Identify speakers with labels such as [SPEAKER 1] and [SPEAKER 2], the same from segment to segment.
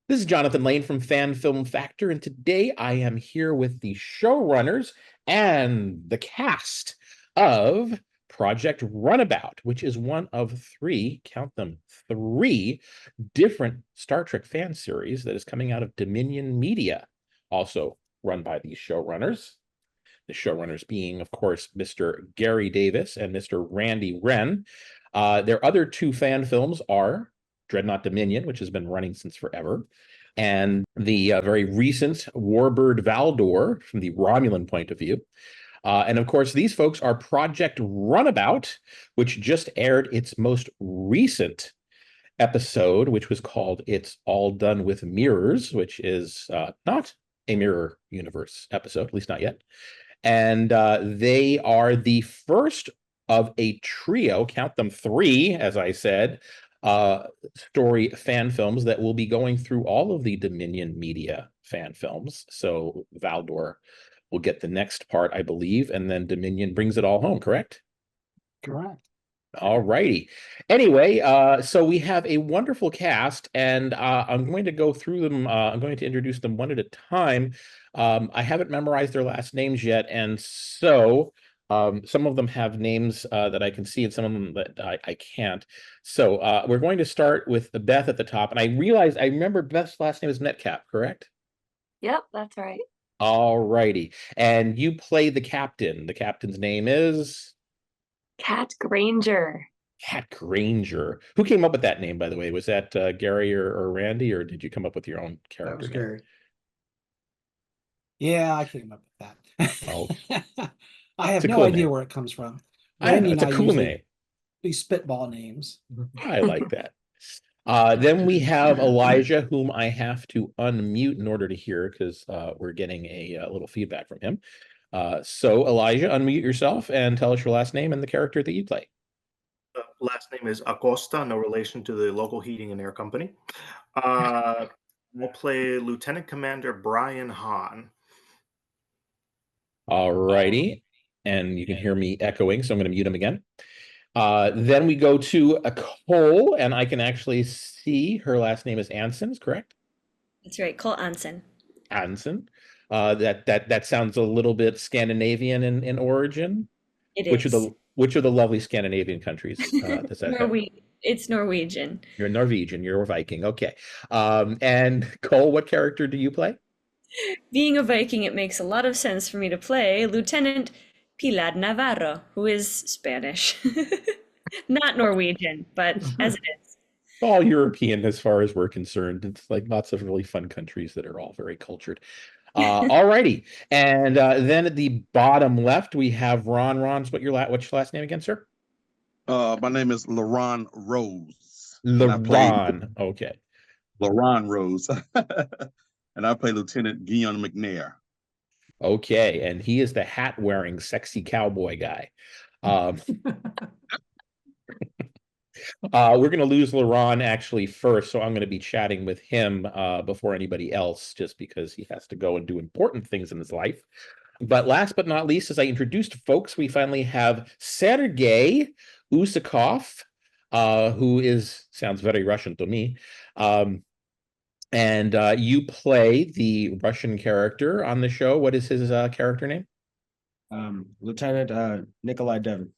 [SPEAKER 1] This is Jonathan Lane from Fan Film Factor, and today I am here with the showrunners and the cast of Project Runabout, which is one of three, count them, three different Star Trek fan series that is coming out of Dominion Media, also run by these showrunners. The showrunners being, of course, Mr. Gary Davis and Mr. Randy Wren. Their other two fan films are Dreadnought Dominion, which has been running since forever, and the very recent Warbird Valdor from the Romulan point of view. And of course, these folks are Project Runabout, which just aired its most recent episode, which was called It's All Done with Mirrors, which is not a mirror universe episode, at least not yet. And they are the first of a trio, count them three, as I said, story fan films that will be going through all of the Dominion Media fan films. So Valdor will get the next part, I believe, and then Dominion brings it all home, correct?
[SPEAKER 2] Correct.
[SPEAKER 1] All righty. Anyway, so we have a wonderful cast, and I'm going to go through them. I'm going to introduce them one at a time. I haven't memorized their last names yet, and so some of them have names that I can see, and some of them that I can't. So we're going to start with Beth at the top, and I remember Beth's last name is Metcalf, correct?
[SPEAKER 3] Yep, that's right.
[SPEAKER 1] All righty. And you play the captain. The captain's name is?
[SPEAKER 3] Cat Granger.
[SPEAKER 1] Cat Granger. Who came up with that name, by the way? Was that Gary or Randy, or did you come up with your own character?
[SPEAKER 2] That was Gary. Yeah, I came up with that.
[SPEAKER 1] Oh.
[SPEAKER 2] I have
[SPEAKER 1] It's a
[SPEAKER 2] no
[SPEAKER 1] cool
[SPEAKER 2] idea
[SPEAKER 1] name.
[SPEAKER 2] where it comes from.
[SPEAKER 1] I know,
[SPEAKER 2] Randy
[SPEAKER 1] it's
[SPEAKER 2] and
[SPEAKER 1] a
[SPEAKER 2] I
[SPEAKER 1] cool
[SPEAKER 2] usually
[SPEAKER 1] name.
[SPEAKER 2] do spitball names.
[SPEAKER 1] I like that. Then we have Elijah, whom I have to unmute in order to hear because we're getting a little feedback from him. So Elijah, unmute yourself and tell us your last name and the character that you play.
[SPEAKER 4] Last name is Acosta, no relation to the local heating and air company. We'll play Lieutenant Commander Brian Hahn.
[SPEAKER 1] All righty. And you can hear me echoing, so I'm going to mute him again. Then we go to Cole, and I can actually see her last name is Anson, correct?
[SPEAKER 5] That's right, Cole Anson.
[SPEAKER 1] Anson. That sounds a little bit Scandinavian in origin.
[SPEAKER 5] It
[SPEAKER 1] Which
[SPEAKER 5] is.
[SPEAKER 1] are the lovely Scandinavian countries does that have?
[SPEAKER 5] It's Norwegian.
[SPEAKER 1] You're Norwegian, you're a Viking. Okay. And Cole, what character do you play?
[SPEAKER 5] Being a Viking, it makes a lot of sense for me to play Lieutenant Pilar Navarro, who is Spanish. Not Norwegian, but as it is.
[SPEAKER 1] All European as far as we're concerned. It's like lots of really fun countries that are all very cultured. All righty. And then at the bottom left, we have Ron. Ron's what's your last name again, sir?
[SPEAKER 6] My name is LaRon Rose.
[SPEAKER 1] LaRon. Okay.
[SPEAKER 6] LaRon Rose. And I play Lieutenant Guillaume McNair.
[SPEAKER 1] Okay. And he is the hat-wearing sexy cowboy guy. We're going to lose LaRon actually first, so I'm going to be chatting with him before anybody else, just because he has to go and do important things in his life. But last but not least, as I introduced folks, we finally have Sergei Usakov, who sounds very Russian to me. And you play the Russian character on the show. What is his character name?
[SPEAKER 7] Lieutenant Nikolai Devon.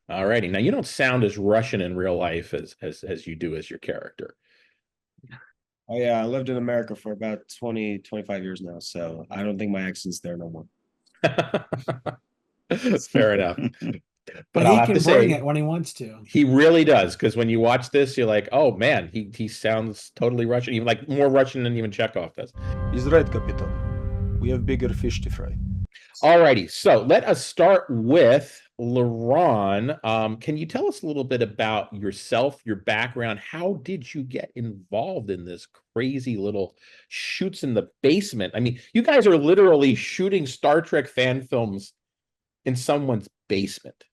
[SPEAKER 1] All righty. Now, you don't sound as Russian in real life as you do as your character.
[SPEAKER 7] Oh, yeah. I lived in America for about 25 years now, so I don't think my accent's there no more.
[SPEAKER 1] Fair enough.
[SPEAKER 2] But
[SPEAKER 1] I'll
[SPEAKER 2] he
[SPEAKER 1] have
[SPEAKER 2] can
[SPEAKER 1] to
[SPEAKER 2] bring
[SPEAKER 1] say,
[SPEAKER 2] it when he wants to.
[SPEAKER 1] he really does, because when you watch this, you're like, oh, man, he sounds totally Russian, even like more Russian than even Chekhov does.
[SPEAKER 8] He's right, Capitan. We have bigger fish to fry.
[SPEAKER 1] All righty. So let us start with LaRon. Can you tell us a little bit about yourself, your background? How did you get involved in this crazy little shoots in the basement? I mean, you guys are literally shooting Star Trek fan films in someone's basement.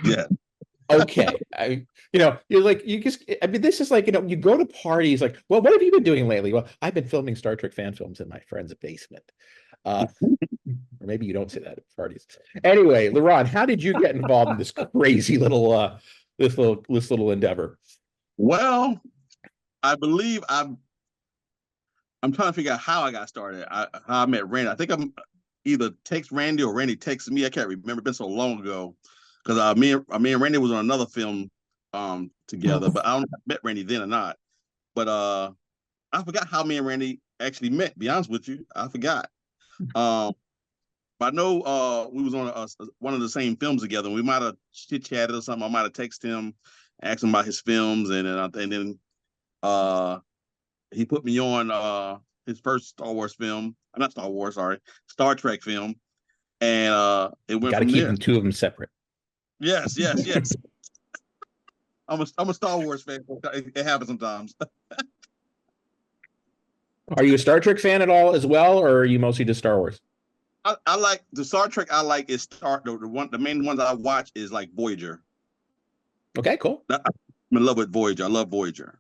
[SPEAKER 6] Yeah.
[SPEAKER 1] Okay. This is like, you go to parties like, well, what have you been doing lately? Well, I've been filming Star Trek fan films in my friend's basement. Or maybe you don't say that at parties. Anyway, LaRon, how did you get involved in this crazy little this little endeavor?
[SPEAKER 6] Well, I believe I I'm trying to figure out how I got started. How I met Randy. I think I'm either text Randy or Randy texted me. I can't remember. It's been so long ago because me and Randy was on another film together, but I don't know if I met Randy then or not. But I forgot how me and Randy actually met. Be honest with you, I forgot. But I know we was on one of the same films together. We might have chit chatted or something. I might have texted him, asked him about his films, and then he put me on his first Star Wars film. Not Star Wars, sorry, Star Trek film, and it went
[SPEAKER 1] Got to
[SPEAKER 6] from
[SPEAKER 1] keep
[SPEAKER 6] there.
[SPEAKER 1] the two of them separate.
[SPEAKER 6] Yes. I'm a Star Wars fan. It happens sometimes.
[SPEAKER 1] Are you a Star Trek fan at all as well, or are you mostly just Star Wars?
[SPEAKER 6] I like the Star Trek. I like is the main ones I watch is like Voyager.
[SPEAKER 1] Okay, cool.
[SPEAKER 6] I'm in love with Voyager. I love Voyager.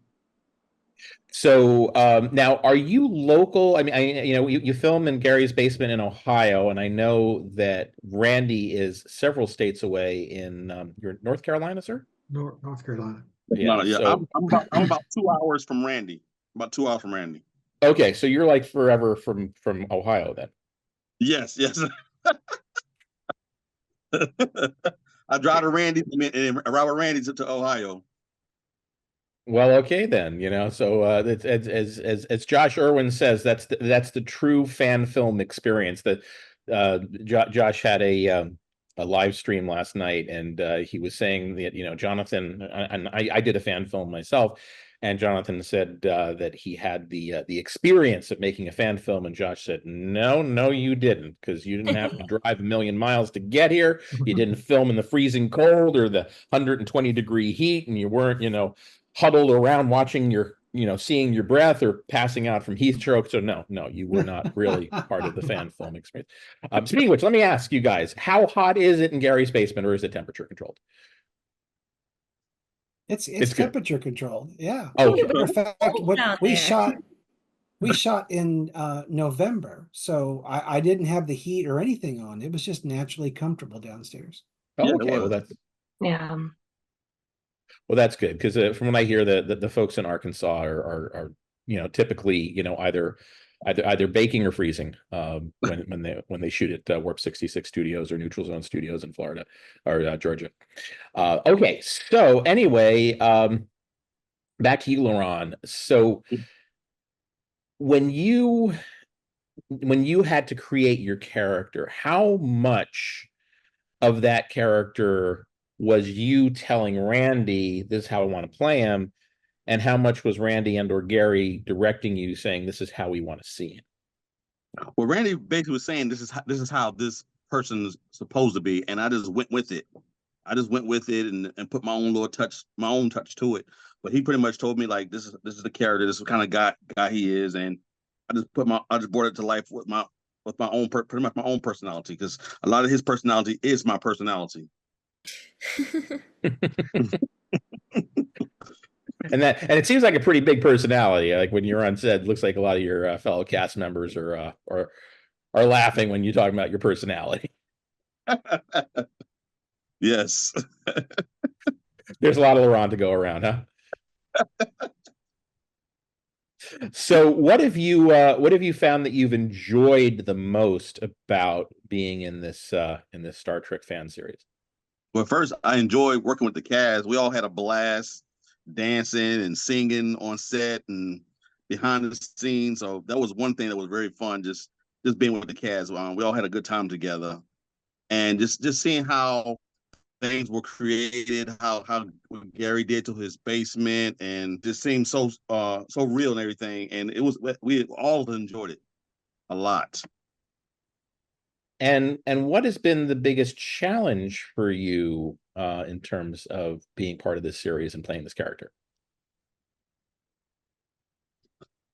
[SPEAKER 1] So now, are you local? I mean, you film in Gary's basement in Ohio, and I know that Randy is several states away in your North Carolina, sir.
[SPEAKER 9] North Carolina.
[SPEAKER 1] Yeah,
[SPEAKER 6] Yeah.
[SPEAKER 1] so
[SPEAKER 6] I'm about 2 hours from Randy. About 2 hours from Randy.
[SPEAKER 1] okay, so you're like forever from Ohio then.
[SPEAKER 6] Yes. I drive to Randy and Robert Randy to Ohio.
[SPEAKER 1] Well, okay then, so as Josh Irwin says, that's the true fan film experience. That Josh had a live stream last night, and he was saying that Jonathan, and I did a fan film myself, and Jonathan said that he had the experience of making a fan film, and Josh said, no, you didn't, because you didn't have to drive a million miles to get here. You didn't film in the freezing cold or the 120-degree heat, and you weren't huddled around watching seeing your breath or passing out from heat stroke. So no, you were not really part of the fan film experience. Speaking of which, let me ask you guys, how hot is it in Gary's basement, or is it temperature controlled?
[SPEAKER 2] It's
[SPEAKER 1] good.
[SPEAKER 2] temperature controlled. Yeah.
[SPEAKER 1] Oh,
[SPEAKER 5] Yeah,
[SPEAKER 1] okay.
[SPEAKER 5] but
[SPEAKER 2] In fact,
[SPEAKER 5] cold
[SPEAKER 2] what
[SPEAKER 5] down
[SPEAKER 2] we
[SPEAKER 5] there.
[SPEAKER 2] shot in November, so I didn't have the heat or anything on. It was just naturally comfortable downstairs.
[SPEAKER 1] Oh,
[SPEAKER 6] Yeah, it
[SPEAKER 1] okay.
[SPEAKER 6] was.
[SPEAKER 3] Yeah.
[SPEAKER 1] Well, that's good, because from what I hear, the folks in Arkansas are typically either baking or freezing when they shoot at Warp 66 Studios or Neutral Zone Studios in Florida or Georgia. Okay, so anyway, back to you, Laurent. So when you had to create your character, how much of that character was you telling Randy, this is how I want to play him, and how much was Randy and or Gary directing you, saying this is how we want to see him?
[SPEAKER 6] Well, Randy basically was saying this is how this person's supposed to be, and I just went with it. And put my own touch to it. But he pretty much told me like this is the character, this is the kind of guy he is, and I just brought it to life with my own pretty much my own personality, because a lot of his personality is my personality.
[SPEAKER 1] And it seems like a pretty big personality. Like when you're on set, it looks like a lot of your fellow cast members are laughing when you talk about your personality.
[SPEAKER 6] Yes.
[SPEAKER 1] There's a lot of Laurent to go around, huh? So what have you found that you've enjoyed the most about being in this Star Trek fan series?
[SPEAKER 6] Well, first, I enjoyed working with the cast. We all had a blast dancing and singing on set and behind the scenes. So that was one thing that was very fun, just being with the cast. We all had a good time together. And just seeing how things were created, how what Gary did to his basement, and just seemed so real and everything. And we all enjoyed it a lot.
[SPEAKER 1] And what has been the biggest challenge for you in terms of being part of this series and playing this character?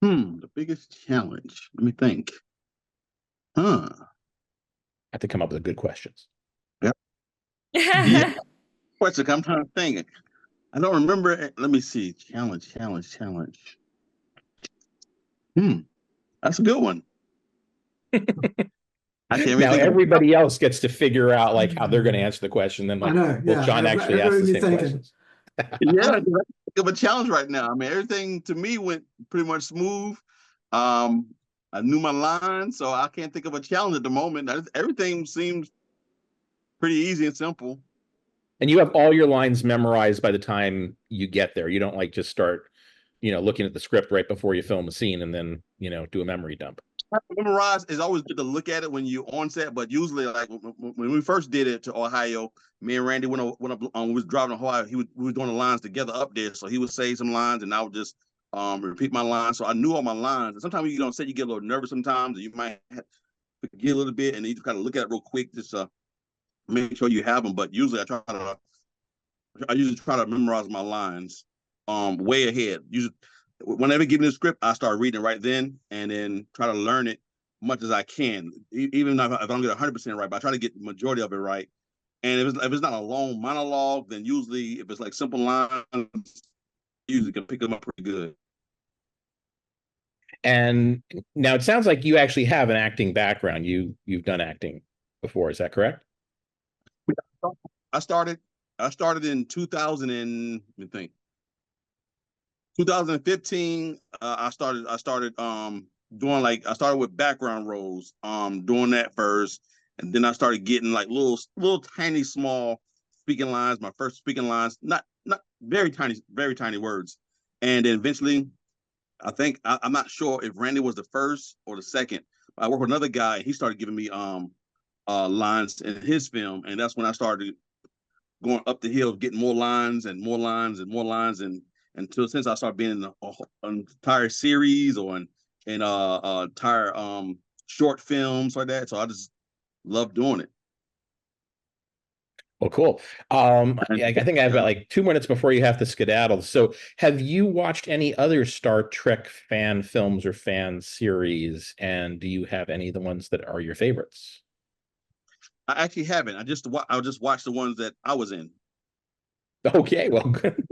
[SPEAKER 6] The biggest challenge. Let me think.
[SPEAKER 1] I have to come up with good questions.
[SPEAKER 6] Yep. Yeah. Question. I'm trying to think. I don't remember it. Let me see. Challenge. That's a good one. I can't really
[SPEAKER 1] Now
[SPEAKER 6] think
[SPEAKER 1] everybody else gets to figure out like how they're going to answer the question. Then like,
[SPEAKER 9] I know.
[SPEAKER 1] will
[SPEAKER 9] Yeah.
[SPEAKER 1] John actually ask the same questions?
[SPEAKER 6] Yeah, think of a challenge right now. I mean, everything to me went pretty much smooth. I knew my lines, so I can't think of a challenge at the moment. Everything seems pretty easy and simple.
[SPEAKER 1] And you have all your lines memorized by the time you get there. You don't like just start, looking at the script right before you film a scene and then, do a memory dump.
[SPEAKER 6] Memorize is always good to look at it when you're on set, but usually, like when we first did it to Ohio, me and Randy went up we was driving to Ohio. We were doing the lines together up there, so he would say some lines, and I would just repeat my lines. So I knew all my lines. And sometimes you don't say you get a little nervous sometimes, and you might forget a little bit, and you just kind of look at it real quick just make sure you have them. But usually, I usually try to memorize my lines way ahead. Usually, whenever given the script, I start reading it right then, and then try to learn it much as I can. Even if I don't get 100% right, but I try to get the majority of it right. And if it's not a long monologue, then usually if it's like simple lines, usually can pick them up pretty good.
[SPEAKER 1] And now it sounds like you actually have an acting background. You've done acting before, is that correct?
[SPEAKER 6] I started in 2015. I started I started with background roles, doing that first, and then I started getting like little tiny small speaking lines. My first speaking lines, not very tiny words, and then eventually, I think I'm not sure if Randy was the first or the second. I worked with another guy. He started giving me lines in his film, and that's when I started going up the hill, getting more lines and more lines and more lines, and until since I started being in an entire series or in entire short films like that. So I just love doing it.
[SPEAKER 1] Well, cool. I think I have about like 2 minutes before you have to skedaddle. So have you watched any other Star Trek fan films or fan series? And do you have any of the ones that are your favorites?
[SPEAKER 6] I actually haven't. I just watched the ones that I was in.
[SPEAKER 1] Okay, well, good.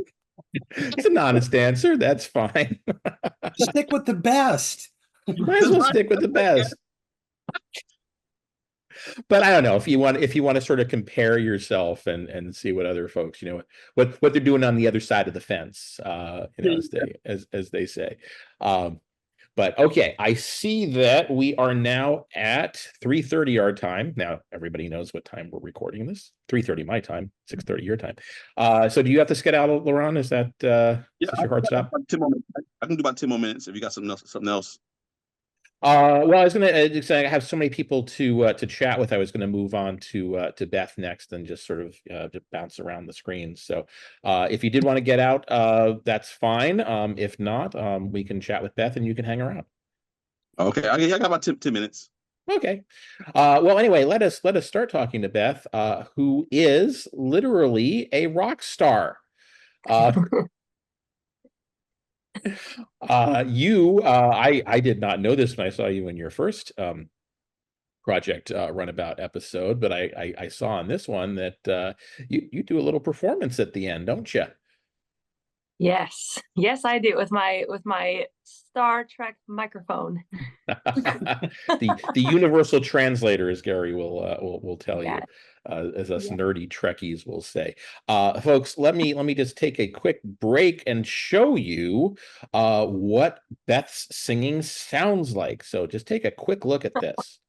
[SPEAKER 1] It's an honest answer. That's fine.
[SPEAKER 2] Stick with the best.
[SPEAKER 1] Might as well stick with the best. But I don't know if you want to sort of compare yourself and see what other folks, what they're doing on the other side of the fence, as they say. But okay, I see that we are now at 3:30 our time. Now everybody knows what time we're recording this. 3:30 my time, 6:30 your time. So do you have to skedaddle, Laurent? Is that is this your hard stop?
[SPEAKER 6] 10 more minutes. I can do about 10 more minutes if you got something else.
[SPEAKER 1] Well, I was gonna say I have so many people to chat with. I was gonna move on to Beth next and just sort of to bounce around the screen. So if you did want to get out, that's fine. If not, we can chat with Beth and you can hang around.
[SPEAKER 6] Okay, I got about 10 minutes.
[SPEAKER 1] Okay. Well, anyway, let us start talking to Beth, who is literally a rock star. I did not know this when I saw you in your first Project Runabout episode, but I saw in this one that you do a little performance at the end, don't you?
[SPEAKER 3] Yes, I do with my Star Trek microphone.
[SPEAKER 1] the universal translator, as Gary will tell you, as us nerdy Trekkies will say. Folks, let me just take a quick break and show you what Beth's singing sounds like. So just take a quick look at this.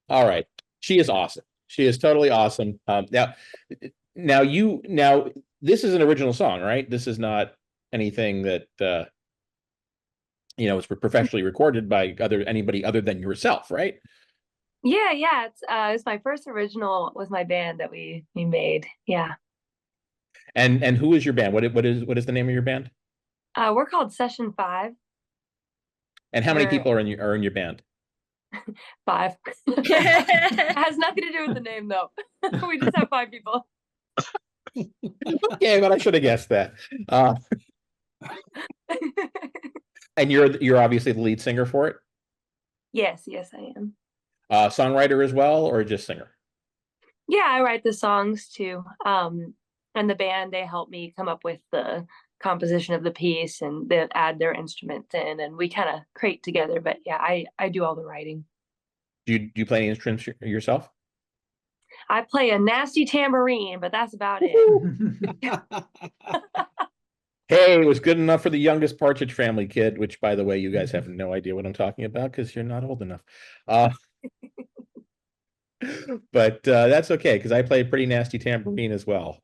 [SPEAKER 1] All right. She is awesome. She is totally awesome. Now this is an original song, right? This is not anything that it's professionally recorded by anybody other than yourself, right?
[SPEAKER 3] Yeah. It's my first original with my band that we made. Yeah.
[SPEAKER 1] And who is your band? What is the name of your band?
[SPEAKER 3] We're called Session 5.
[SPEAKER 1] And how many
[SPEAKER 3] We're
[SPEAKER 1] people are in your band?
[SPEAKER 3] 5. It has nothing to do with the name though. We just have 5 people.
[SPEAKER 1] Okay, but I should have guessed that. And you're obviously the lead singer for it.
[SPEAKER 3] Yes, yes, I am.
[SPEAKER 1] Songwriter as well, or just singer?
[SPEAKER 3] Yeah, I write the songs too. And the band, they help me come up with the composition of the piece and they add their instruments in and we kind of create together. But yeah, I do all the writing.
[SPEAKER 1] Do you play any instruments yourself?
[SPEAKER 3] I play a nasty tambourine, but that's about it.
[SPEAKER 1] Hey, it was good enough for the youngest Partridge Family kid, which, by the way, you guys have no idea what I'm talking about because you're not old enough. But that's okay because I play a pretty nasty tambourine as well.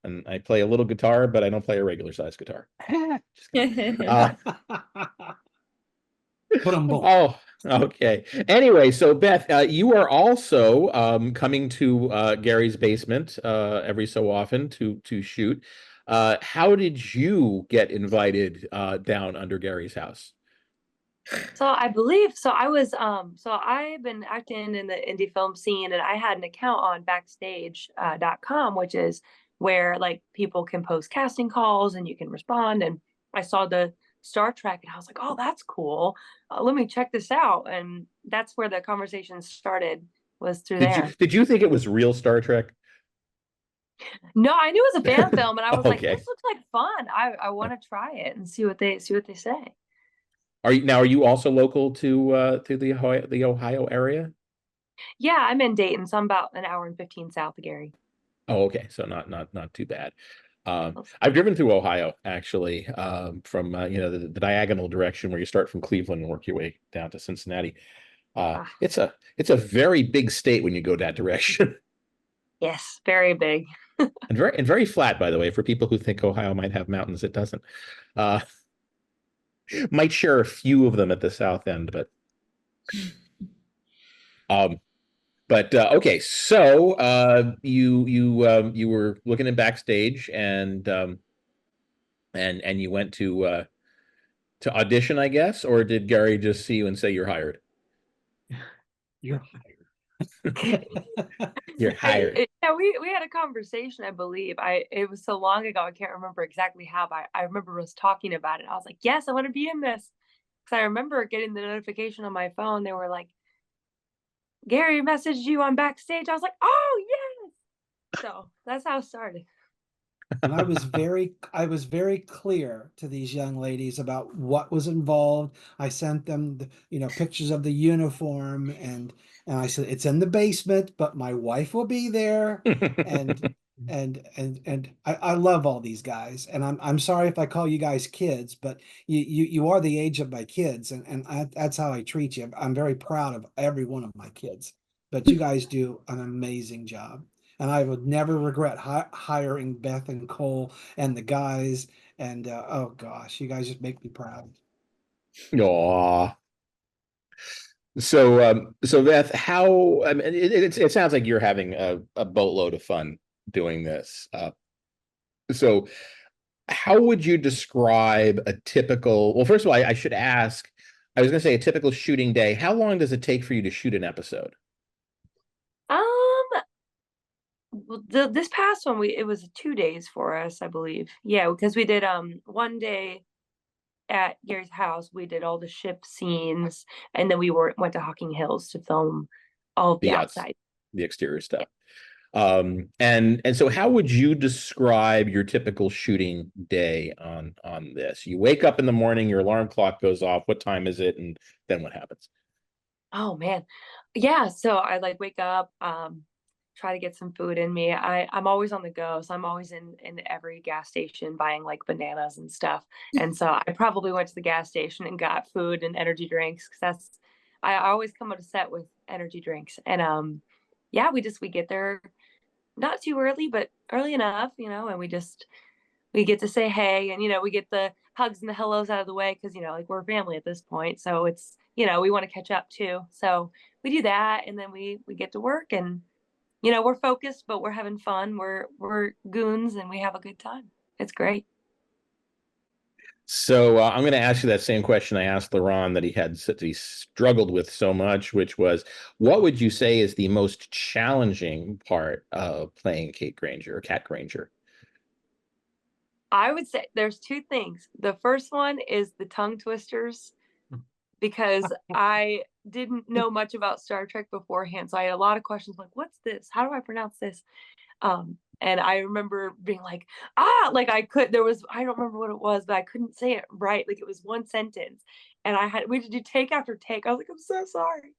[SPEAKER 1] And I play a little guitar, but I don't play a regular size guitar. Just kidding.
[SPEAKER 2] Put them both.
[SPEAKER 1] Oh, okay. Anyway, so Beth, you are also coming to Gary's basement every so often to shoot. How did you get invited down under Gary's house?
[SPEAKER 3] So I believe so I was so I've been acting in the indie film scene and I had an account on backstage.com, which is where like people can post casting calls and you can respond. And I saw the Star Trek and I was like, oh, that's cool. Let me check this out. And that's where the conversation started, was through there.
[SPEAKER 1] Did you think it was real Star Trek?
[SPEAKER 3] No, I knew it was a fan film and I was like,
[SPEAKER 1] Okay.
[SPEAKER 3] this looks like fun. I want to try it and see what they say.
[SPEAKER 1] Are you also local to the Ohio area?
[SPEAKER 3] Yeah, I'm in Dayton, so I'm about an hour and 15 south of Gary.
[SPEAKER 1] Oh, okay. So not too bad. I've driven through Ohio actually, from the diagonal direction where you start from Cleveland and work your way down to Cincinnati. It's a very big state when you go that direction.
[SPEAKER 3] Yes, very big.
[SPEAKER 1] And very flat, by the way, for people who think Ohio might have mountains, it doesn't. Might share a few of them at the south end, but okay. So you were looking in backstage and you went to audition, I guess, or did Gary just see you and say you're hired?
[SPEAKER 2] You're
[SPEAKER 1] You're hired.
[SPEAKER 3] Yeah, we had a conversation, I believe. It was so long ago, I can't remember exactly how, but I remember us talking about it. I was like, yes, I want to be in this. Because I remember getting the notification on my phone. They were like, Gary messaged you on backstage. I was like, oh yes. So that's how it started.
[SPEAKER 2] And I was very clear to these young ladies about what was involved. I sent them pictures of the uniform and I said it's in the basement, but my wife will be there. And I love all these guys. And I'm sorry if I call you guys kids, but you are the age of my kids, and that's how I treat you. I'm very proud of every one of my kids. But you guys do an amazing job. And I would never regret hiring Beth and Cole and the guys. And oh gosh, you guys just make me proud.
[SPEAKER 1] Aw. So Beth, how? I mean, it sounds like you're having a boatload of fun doing this. So how would you describe a typical? Well, first of all, I should ask. I was going to say a typical shooting day. How long does it take for you to shoot an episode?
[SPEAKER 3] Well, this past one it was 2 days for us, I believe. Yeah, because we did one day at Gary's house, we did all the ship scenes, and then we went to Hocking Hills to film all of the outside,
[SPEAKER 1] the exterior stuff. And so how would you describe your typical shooting day on this? You wake up in the morning, your alarm clock goes off. What time is it? And then what happens?
[SPEAKER 3] Oh man. Yeah, so I like wake up, try to get some food in me. I'm always on the go, so I'm always in every gas station buying like bananas and stuff. And so I probably went to the gas station and got food and energy drinks because I always come on a set with energy drinks. And yeah, we get there not too early, but early enough, and we get to say hey, and we get the hugs and the hellos out of the way because like we're family at this point. So it's we want to catch up too. So we do that, and then we get to work, and you know, we're focused, but we're having fun. We're goons and we have a good time. It's great.
[SPEAKER 1] So I'm going to ask you that same question I asked LaRon that he struggled with so much, which was, what would you say is the most challenging part of playing Kate Granger or Cat Granger?
[SPEAKER 3] I would say there's two things. The first one is the tongue twisters, because I didn't know much about Star Trek beforehand. So I had a lot of questions like, what's this? How do I pronounce this? And I remember being like, like I don't remember what it was, but I couldn't say it right. Like it was one sentence. And we had to do take after take. I was like, I'm so sorry.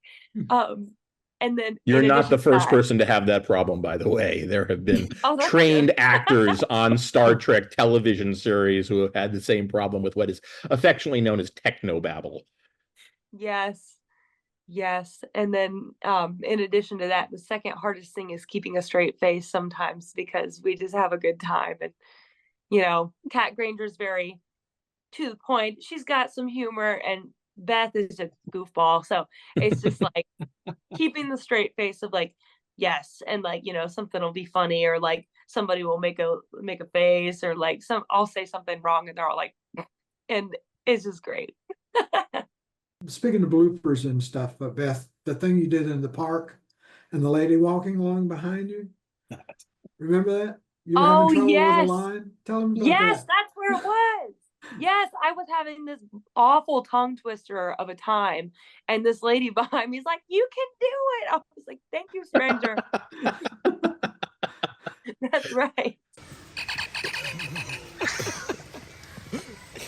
[SPEAKER 3] And then
[SPEAKER 1] You're
[SPEAKER 3] in
[SPEAKER 1] not the
[SPEAKER 3] addition to
[SPEAKER 1] first
[SPEAKER 3] that,
[SPEAKER 1] person to have that problem, by the way. There have been
[SPEAKER 3] oh, that's
[SPEAKER 1] trained
[SPEAKER 3] good.
[SPEAKER 1] actors on Star Trek television series who have had the same problem with what is affectionately known as technobabble.
[SPEAKER 3] Yes. Yes. And then in addition to that, the second hardest thing is keeping a straight face sometimes, because we just have a good time. And, you know, Kat Granger's very to the point. She's got some humor, and Beth is a goofball. So it's just like keeping the straight face of like, yes, and like, you know, something will be funny, or like somebody will make a face, or like I'll say something wrong and they're all like, and it's just great.
[SPEAKER 9] Speaking of bloopers and stuff, Beth, the thing you did in the park and the lady walking along behind you, remember that? You were having
[SPEAKER 3] Oh,
[SPEAKER 9] trouble with a
[SPEAKER 3] yes.
[SPEAKER 9] line? Tell them about
[SPEAKER 3] Yes,
[SPEAKER 9] that.
[SPEAKER 3] that's where it was. Yes, I was having this awful tongue twister of a time, and this lady behind me is like, "You can do it." I was like, "Thank you, stranger." That's right.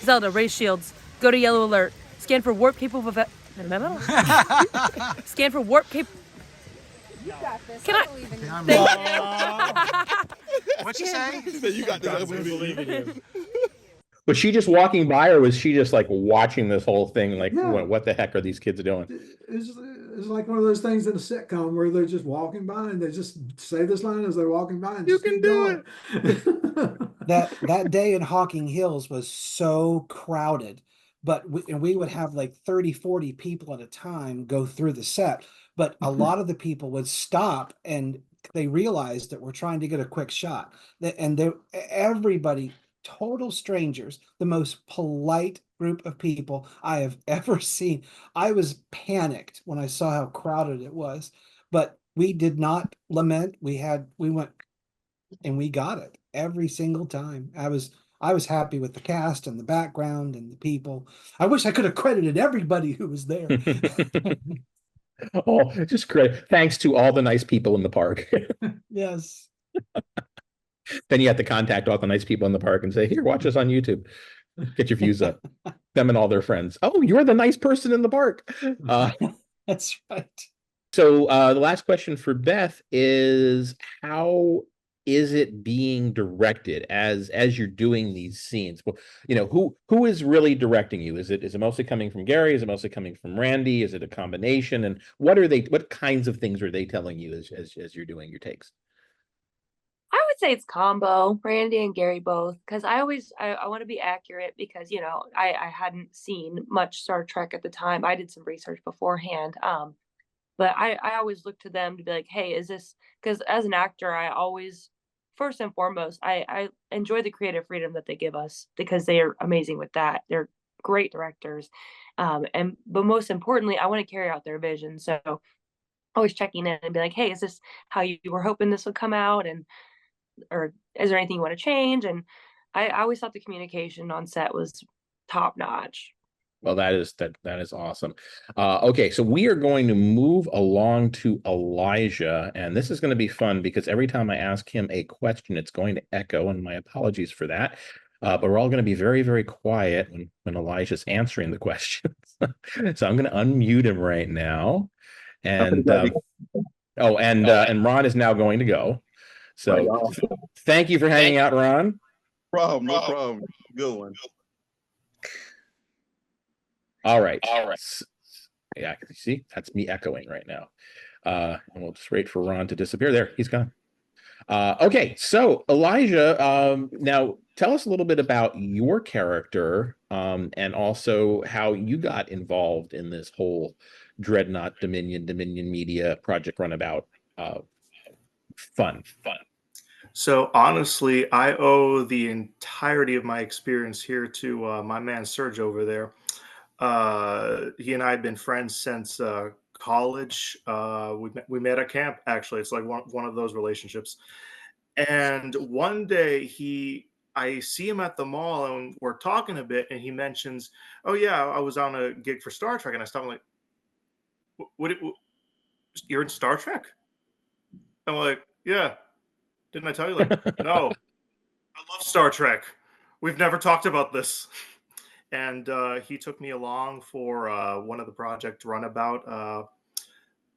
[SPEAKER 10] Zelda, raise shields. Go to yellow alert. Scan for warp capable of... Scan for warp capable...
[SPEAKER 11] You got this.
[SPEAKER 10] Can
[SPEAKER 11] I
[SPEAKER 10] I...
[SPEAKER 11] believe in you.
[SPEAKER 10] What'd you
[SPEAKER 6] say? You got this. I believe in you.
[SPEAKER 1] Was she just walking by, or was she just like watching this whole thing? Like,
[SPEAKER 9] Yeah.
[SPEAKER 1] what the heck are these kids doing?
[SPEAKER 9] It's like one of those things in a sitcom where they're just walking by and they just say this line as they're walking by and
[SPEAKER 1] You
[SPEAKER 9] just
[SPEAKER 1] can
[SPEAKER 9] keep
[SPEAKER 1] do
[SPEAKER 9] going.
[SPEAKER 2] That day in Hocking Hills was so crowded, but we would have like 30, 40 people at a time go through the set. But a lot of the people would stop, and they realized that we're trying to get a quick shot. Everybody, total strangers, the most polite group of people I have ever seen. I was panicked when I saw how crowded it was, but we did not lament. We went and we got it every single time. I was happy with the cast and the background and the people. I wish I could have credited everybody who was there.
[SPEAKER 1] Oh, just great. Thanks to all the nice people in the park.
[SPEAKER 2] Yes.
[SPEAKER 1] Then you have to contact all the nice people in the park and say, here, watch us on YouTube. Get your views up. Them and all their friends. Oh, you're the nice person in the park.
[SPEAKER 2] That's right.
[SPEAKER 1] So the last question for Beth is, how is it being directed as you're doing these scenes? Well, you know, who is really directing you? Is it mostly coming from Gary? Is it mostly coming from Randy? Is it a combination? And what kinds of things are they telling you as you're doing your takes?
[SPEAKER 3] I would say it's combo, Randy and Gary both, because I want to be accurate, because you know I hadn't seen much Star Trek at the time. I did some research beforehand, but I always look to them to be like, hey, is this, because as an actor, I always, first and foremost, I enjoy the creative freedom that they give us, because they are amazing with that. They're great directors, but most importantly, I want to carry out their vision. So always checking in and be like, hey, is this how you were hoping this would come out, and or is there anything you want to change? And I always thought the communication on set was top notch.
[SPEAKER 1] Well, that is awesome. Okay, so we are going to move along to Elijah, and this is going to be fun because every time I ask him a question, it's going to echo, and my apologies for that. But we're all going to be very, very quiet when Elijah's answering the questions. So I'm going to unmute him right now. And and Ron is now going to go. So thank you for hanging out, Ron.
[SPEAKER 6] No problem. Good one.
[SPEAKER 1] All right. Yeah, see, that's me echoing right now. And we'll just wait for Ron to disappear. There, he's gone. Okay, so Elijah, now tell us a little bit about your character, and also how you got involved in this whole Dreadnought Dominion Media Project Runabout fun?
[SPEAKER 4] So honestly, I owe the entirety of my experience here to my man Serge over there. He and I had been friends since college. We met at camp. Actually, it's like one of those relationships. And one day I see him at the mall and we're talking a bit, and he mentions, "Oh yeah, I was on a gig for Star Trek," and I stopped. I'm like, "What? You're in Star Trek?" I'm like, "Yeah. Didn't I tell you?" Like, "No, I love Star Trek. We've never talked about this." And he took me along for one of the Project Runabout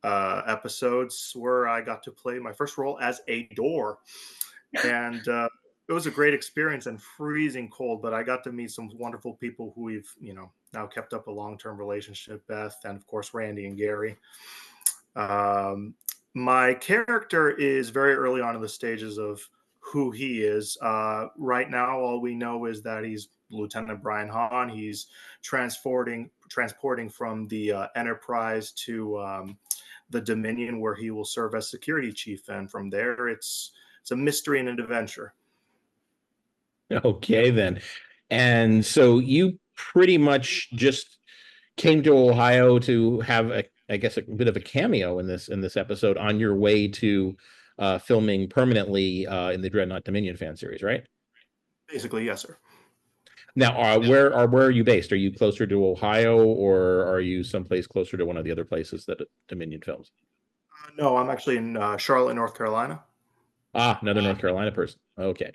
[SPEAKER 4] episodes where I got to play my first role as a door. And it was a great experience and freezing cold, but I got to meet some wonderful people who we've, now kept up a long-term relationship, Beth, and of course, Randy and Gary. My character is very early on in the stages of who he is. Right now, all we know is that he's Lieutenant Brian Hahn. He's transporting from the Enterprise to the Dominion, where he will serve as security chief. And from there, it's a mystery and an adventure.
[SPEAKER 1] Okay, then. And so you pretty much just came to Ohio to have I guess, a bit of a cameo in this episode on your way to filming permanently in the Dreadnought Dominion fan series, right?
[SPEAKER 4] Basically, yes, sir.
[SPEAKER 1] Now, where are you based? Are you closer to Ohio, or are you someplace closer to one of the other places that Dominion films?
[SPEAKER 4] No, I'm actually in Charlotte, North Carolina.
[SPEAKER 1] Ah, another North Carolina person. Okay.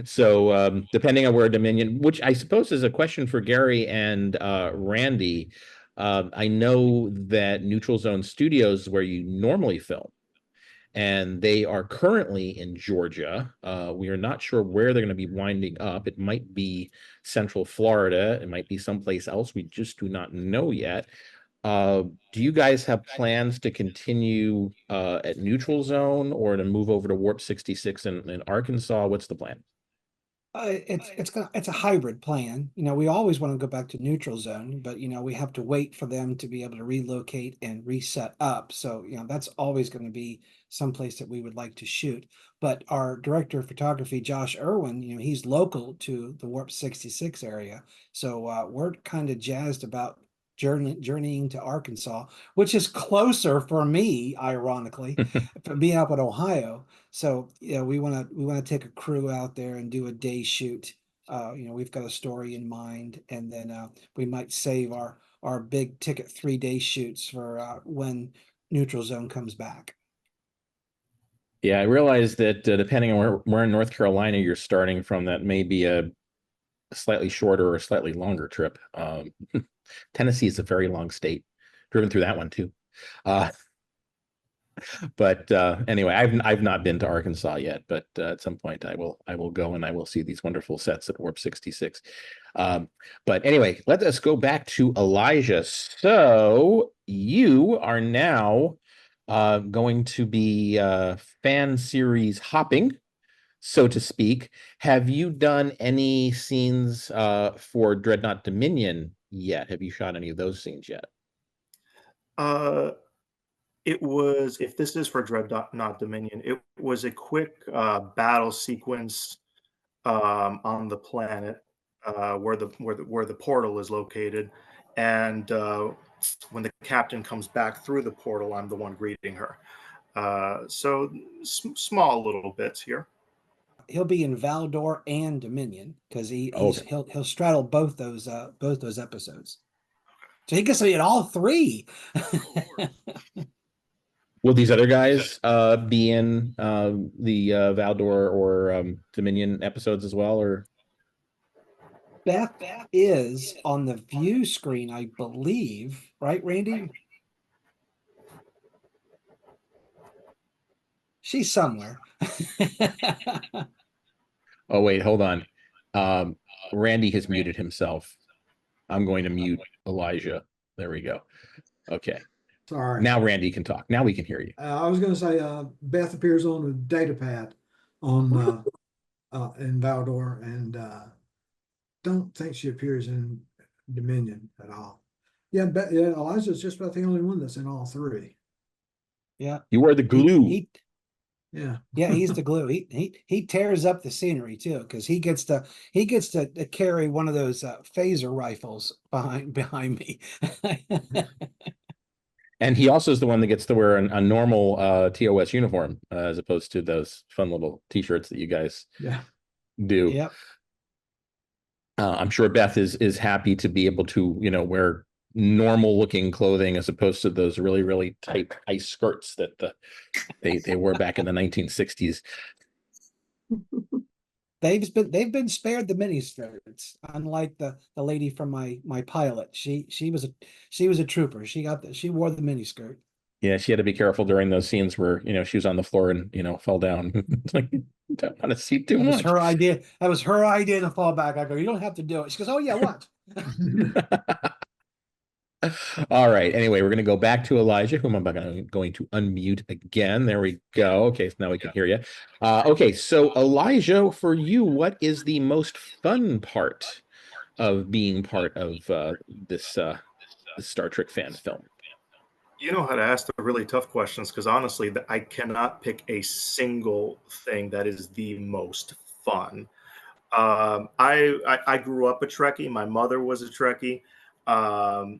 [SPEAKER 1] So depending on where Dominion, which I suppose is a question for Gary and Randy, I know that Neutral Zone Studios is where you normally film, and they are currently in Georgia. We are not sure where they're going to be winding up. It might be Central Florida. It might be someplace else. We just do not know yet. Do you guys have plans to continue at Neutral Zone or to move over to Warp 66 in Arkansas? What's the plan?
[SPEAKER 2] It's a hybrid plan. We always want to go back to neutral zone, but we have to wait for them to be able to relocate and reset up. So that's always going to be someplace that we would like to shoot. But our director of photography, Josh Irwin, he's local to the Warp 66 area, so we're kind of jazzed about journeying to Arkansas, which is closer for me, ironically, from being up in Ohio. So we want to take a crew out there and do a day shoot. We've got a story in mind, and then we might save our big ticket 3-day shoots for when Neutral Zone comes back.
[SPEAKER 1] Yeah, I realize that depending on where in North Carolina you're starting from, that may be a slightly shorter or slightly longer trip. Tennessee is a very long state. Driven through that one too. But anyway, I've not been to Arkansas yet, but at some point I will go and I will see these wonderful sets at Warp 66. But anyway, let us go back to Elijah. So you are now going to be fan series hopping, so to speak. Have you done any scenes for Dreadnought Dominion yet? Have you shot any of those scenes yet?
[SPEAKER 4] It was, if this is for Dreadnought Dominion, it was a quick battle sequence on the planet where the portal is located, and when the captain comes back through the portal, I'm the one greeting her. So small little bits here.
[SPEAKER 2] He'll be in Valdor and Dominion because
[SPEAKER 1] Okay.
[SPEAKER 2] he'll straddle both those episodes. So he gets to be in all three.
[SPEAKER 1] Will these other guys be in the Valdor or Dominion episodes as well, or?
[SPEAKER 2] Beth is on the view screen, I believe, right, Randy? She's somewhere.
[SPEAKER 1] Oh, wait, hold on. Randy has muted himself. I'm going to mute Elijah. There we go. Okay.
[SPEAKER 9] Sorry.
[SPEAKER 1] Now Randy can talk. Now we can hear you.
[SPEAKER 9] I was going to say Beth appears on the data pad on in Valdor, and don't think she appears in Dominion at all. Yeah, Elijah's just about the only one that's in all three.
[SPEAKER 2] Yeah.
[SPEAKER 1] You are the glue.
[SPEAKER 9] Yeah.
[SPEAKER 2] Yeah, he's the glue. He tears up the scenery too, because he gets to carry one of those phaser rifles behind me.
[SPEAKER 1] And he also is the one that gets to wear a normal TOS uniform as opposed to those fun little t-shirts that you guys
[SPEAKER 9] Yeah.
[SPEAKER 1] do.
[SPEAKER 2] Yep.
[SPEAKER 1] I'm sure Beth is happy to be able to, wear normal looking clothing as opposed to those really, really tight ice skirts that they wore back in the 1960s.
[SPEAKER 2] They've been spared the mini skirts, unlike the lady from my pilot. She was a trooper. She wore the mini skirt.
[SPEAKER 1] Yeah, she had to be careful during those scenes where, she was on the floor and, fell down. It's like, don't want to see too
[SPEAKER 2] That was
[SPEAKER 1] much.
[SPEAKER 2] her idea. That was her idea to fall back. I go, you don't have to do it. She goes, oh yeah, watch.
[SPEAKER 1] All right. Anyway, we're going to go back to Elijah, whom I'm going to unmute again. There we go. Okay, so now we can hear you. Okay, so Elijah, for you, what is the most fun part of being part of this Star Trek fan film?
[SPEAKER 4] You know how to ask the really tough questions, because honestly, I cannot pick a single thing that is the most fun. I grew up a Trekkie. My mother was a Trekkie. At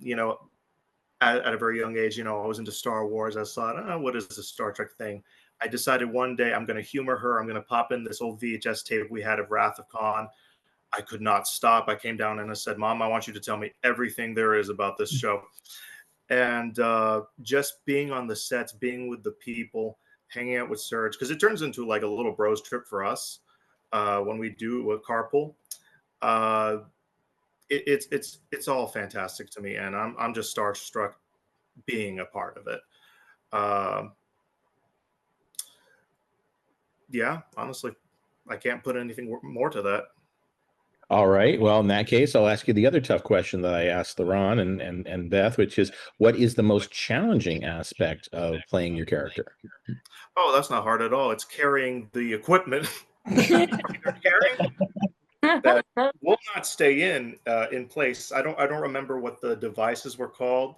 [SPEAKER 4] a very young age, I was into Star Wars. I thought, oh, what is the Star Trek thing? I decided one day I'm going to humor her. I'm going to pop in this old VHS tape we had of Wrath of Khan. I could not stop. I came down and I said, Mom, I want you to tell me everything there is about this show. And just being on the sets, being with the people, hanging out with Serge, because it turns into like a little bros trip for us when we do a carpool. It's all fantastic to me, and I'm just starstruck being a part of it. Yeah, honestly, I can't put anything more to that.
[SPEAKER 1] All right. Well, in that case, I'll ask you the other tough question that I asked Theron and Beth, which is, what is the most challenging aspect of playing your character?
[SPEAKER 4] Oh, that's not hard at all. It's carrying the equipment they're carrying that will not stay in place. I don't remember what the devices were called.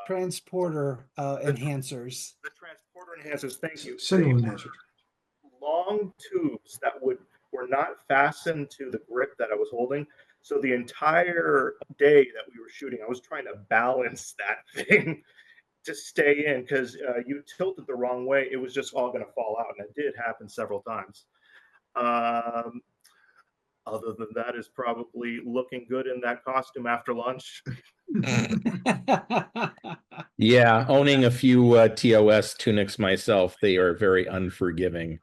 [SPEAKER 2] Transporter enhancers.
[SPEAKER 4] The transporter enhancers. Thank you.
[SPEAKER 9] Signal enhancers.
[SPEAKER 4] Long tubes that were not fastened to the grip that I was holding. So the entire day that we were shooting, I was trying to balance that thing to stay in, because you tilted the wrong way, it was just all going to fall out, and it did happen several times. Other than that, is probably looking good in that costume after lunch.
[SPEAKER 1] Yeah, owning a few TOS tunics myself, they are very unforgiving.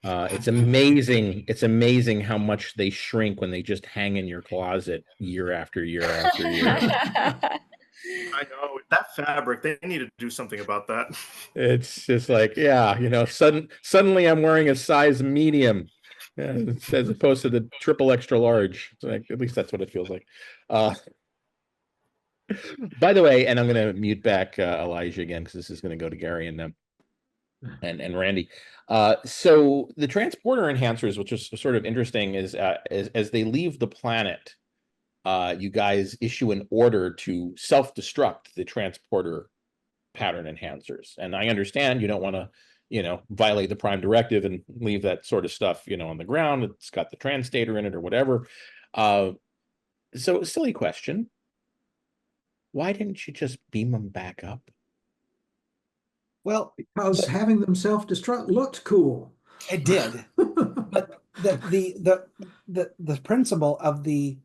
[SPEAKER 1] It's amazing. It's amazing how much they shrink when they just hang in your closet year after year after year.
[SPEAKER 4] I know that fabric. They need to do something about that.
[SPEAKER 1] It's just like, yeah, suddenly I'm wearing a size medium as opposed to the triple extra large. It's like, at least that's what it feels like. By the way, and I'm going to mute back Elijah again, because this is going to go to Gary and Randy. So the transporter enhancers, which is sort of interesting, is as they leave the planet, you guys issue an order to self-destruct the transporter pattern enhancers. And I understand you don't want to, violate the Prime Directive and leave that sort of stuff, on the ground. It's got the translator in it or whatever. So silly question. Why didn't you just beam them back up?
[SPEAKER 2] Well,
[SPEAKER 9] because having them self-destruct looked cool.
[SPEAKER 2] It did. But the principle of the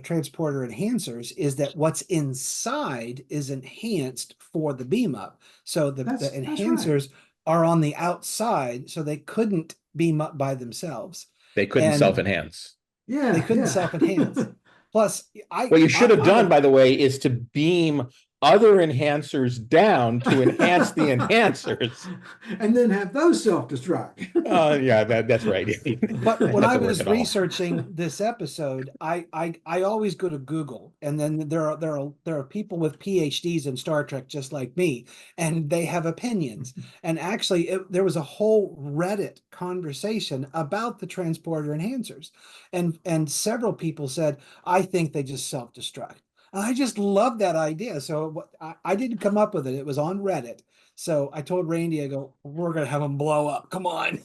[SPEAKER 2] transporter enhancers is that what's inside is enhanced for the beam up. So the enhancers are on the outside, so they couldn't beam up by themselves.
[SPEAKER 1] They couldn't self-enhance.
[SPEAKER 2] Yeah, they couldn't self-enhance. Plus,
[SPEAKER 1] what you should have done, by the way, is to beam other enhancers down to enhance the enhancers,
[SPEAKER 9] and then have those self-destruct.
[SPEAKER 1] Yeah, that's right.
[SPEAKER 2] But when I was researching this episode, I always go to Google, and then there are people with PhDs in Star Trek just like me, and they have opinions. And actually, there was a whole Reddit conversation about the transporter enhancers, and several people said, I think they just self-destruct. And I just love that idea. So I didn't come up with it. It was on Reddit. So I told Randy, I go, we're gonna have him blow up. Come on.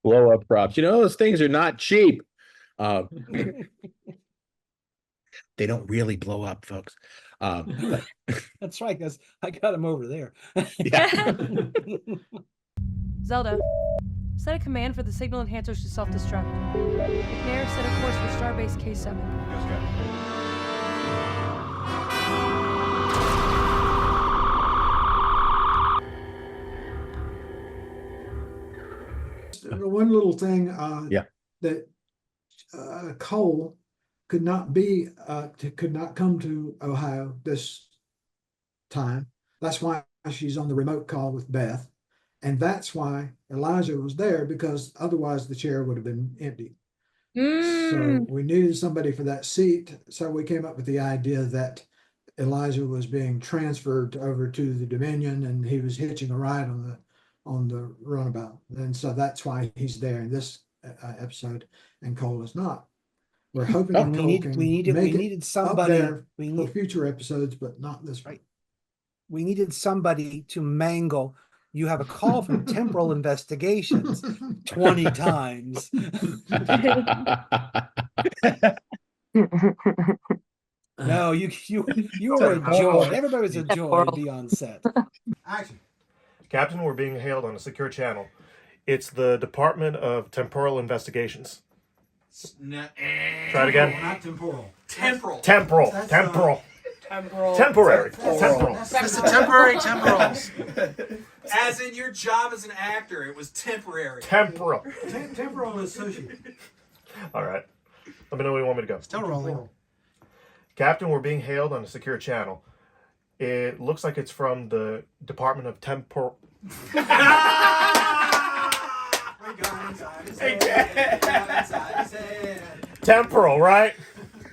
[SPEAKER 1] Blow up props. You know, those things are not cheap. They don't really blow up, folks. But
[SPEAKER 2] That's right, because I got him over there.
[SPEAKER 1] yeah.
[SPEAKER 10] Zelda, set a command for the signal enhancers to self-destruct. McNair, set a course for Starbase K7.
[SPEAKER 9] One little thing,
[SPEAKER 1] Yeah.
[SPEAKER 9] that Cole could not come to Ohio this time. That's why she's on the remote call with Beth. And that's why Elijah was there, because otherwise the chair would have been empty. So we needed somebody for that seat. So we came up with the idea that Elijah was being transferred over to the Dominion, and he was hitching a ride on the runabout. And so that's why he's there in this episode, and Cole is not. We're hoping that Cole can
[SPEAKER 2] we
[SPEAKER 9] make
[SPEAKER 2] needed
[SPEAKER 9] it
[SPEAKER 2] somebody.
[SPEAKER 9] up there
[SPEAKER 2] We
[SPEAKER 9] for
[SPEAKER 2] need,
[SPEAKER 9] future episodes, but not this one.
[SPEAKER 2] we needed somebody to mangle. You have a call from Temporal Investigations 20 times. No, you were a joy. Everybody was a joy to be on set.
[SPEAKER 9] Action.
[SPEAKER 12] Captain, we're being hailed on a secure channel. It's the Department of Temporal Investigations. Try it again.
[SPEAKER 9] Not temporal.
[SPEAKER 12] Temporal.
[SPEAKER 9] That's,
[SPEAKER 12] Temporal.
[SPEAKER 3] Temporal.
[SPEAKER 12] Temporary.
[SPEAKER 9] Temporal.
[SPEAKER 12] Temporal.
[SPEAKER 13] That's the temporary temporals. As in your job as an actor, it was temporary.
[SPEAKER 12] Temporal.
[SPEAKER 9] Temporal is sushi.
[SPEAKER 12] All right. Let me know where you want me to go.
[SPEAKER 13] Still rolling.
[SPEAKER 12] Captain, we're being hailed on a secure channel. It looks like it's from the Department of Temporal. Temporal, right?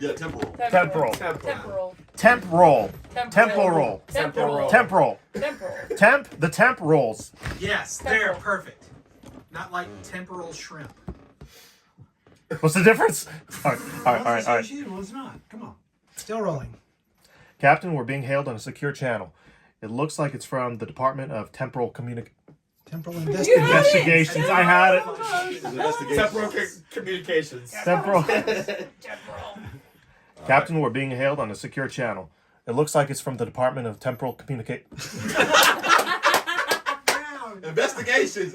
[SPEAKER 6] Yeah, temporal.
[SPEAKER 12] Temporal.
[SPEAKER 3] Temporal.
[SPEAKER 12] Temporal.
[SPEAKER 3] Temporal.
[SPEAKER 12] Temporal.
[SPEAKER 3] Temporal.
[SPEAKER 12] Temporal. The temp rolls.
[SPEAKER 13] Yes, there, perfect. Not like temporal shrimp.
[SPEAKER 12] What's the difference? All right.
[SPEAKER 9] Well, it's not. Come on.
[SPEAKER 13] Still rolling.
[SPEAKER 12] Captain, we're being hailed on a secure channel. It looks like it's from the Department of Temporal
[SPEAKER 13] Temporal
[SPEAKER 12] Investigations. I had it.
[SPEAKER 13] Temporal communications.
[SPEAKER 12] Temporal. Captain, we're being hailed on a secure channel. It looks like it's from the Department of Temporal
[SPEAKER 6] Investigations.
[SPEAKER 12] Investigations.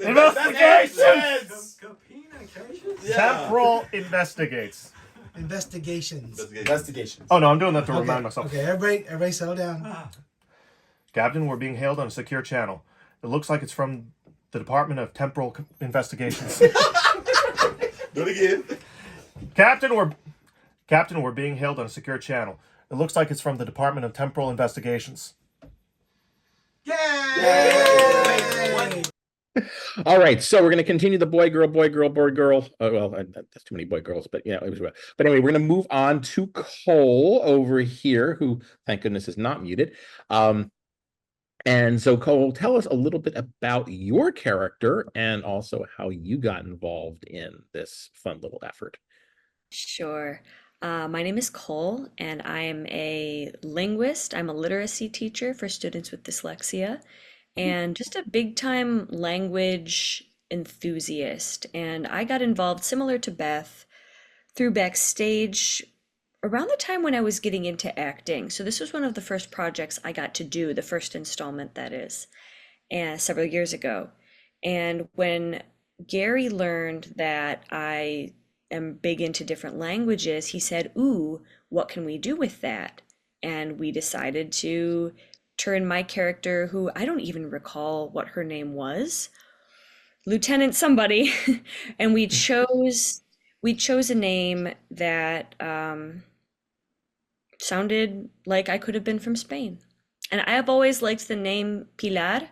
[SPEAKER 6] Yeah.
[SPEAKER 12] Temporal investigates.
[SPEAKER 13] Investigations.
[SPEAKER 12] Oh no, I'm doing that to remind myself.
[SPEAKER 13] Okay, everybody settle down.
[SPEAKER 12] Captain, we're being hailed on a secure channel. It looks like it's from the Department of Temporal Investigations.
[SPEAKER 6] Do it again.
[SPEAKER 12] Captain, we're being hailed on a secure channel. It looks like it's from the Department of Temporal Investigations.
[SPEAKER 13] Yay!
[SPEAKER 1] All right, so we're going to continue the boy, girl. That's too many boy, girls, but yeah, it was. But anyway, we're going to move on to Cole over here, who, thank goodness, is not muted. And so, Cole, tell us a little bit about your character and also how you got involved in this fun little effort.
[SPEAKER 5] Sure. My name is Cole, and I'm a linguist. I'm a literacy teacher for students with dyslexia, and just a big-time language enthusiast. And I got involved, similar to Beth, through Backstage around the time when I was getting into acting. So this was one of the first projects I got to do, the first installment, that is, and several years ago. And when Gary learned that I am big into different languages, he said, "Ooh, what can we do with that?" And we decided to turn my character, who I don't even recall what her name was, Lieutenant somebody, and we chose a name that sounded like I could have been from Spain. And I have always liked the name Pilar,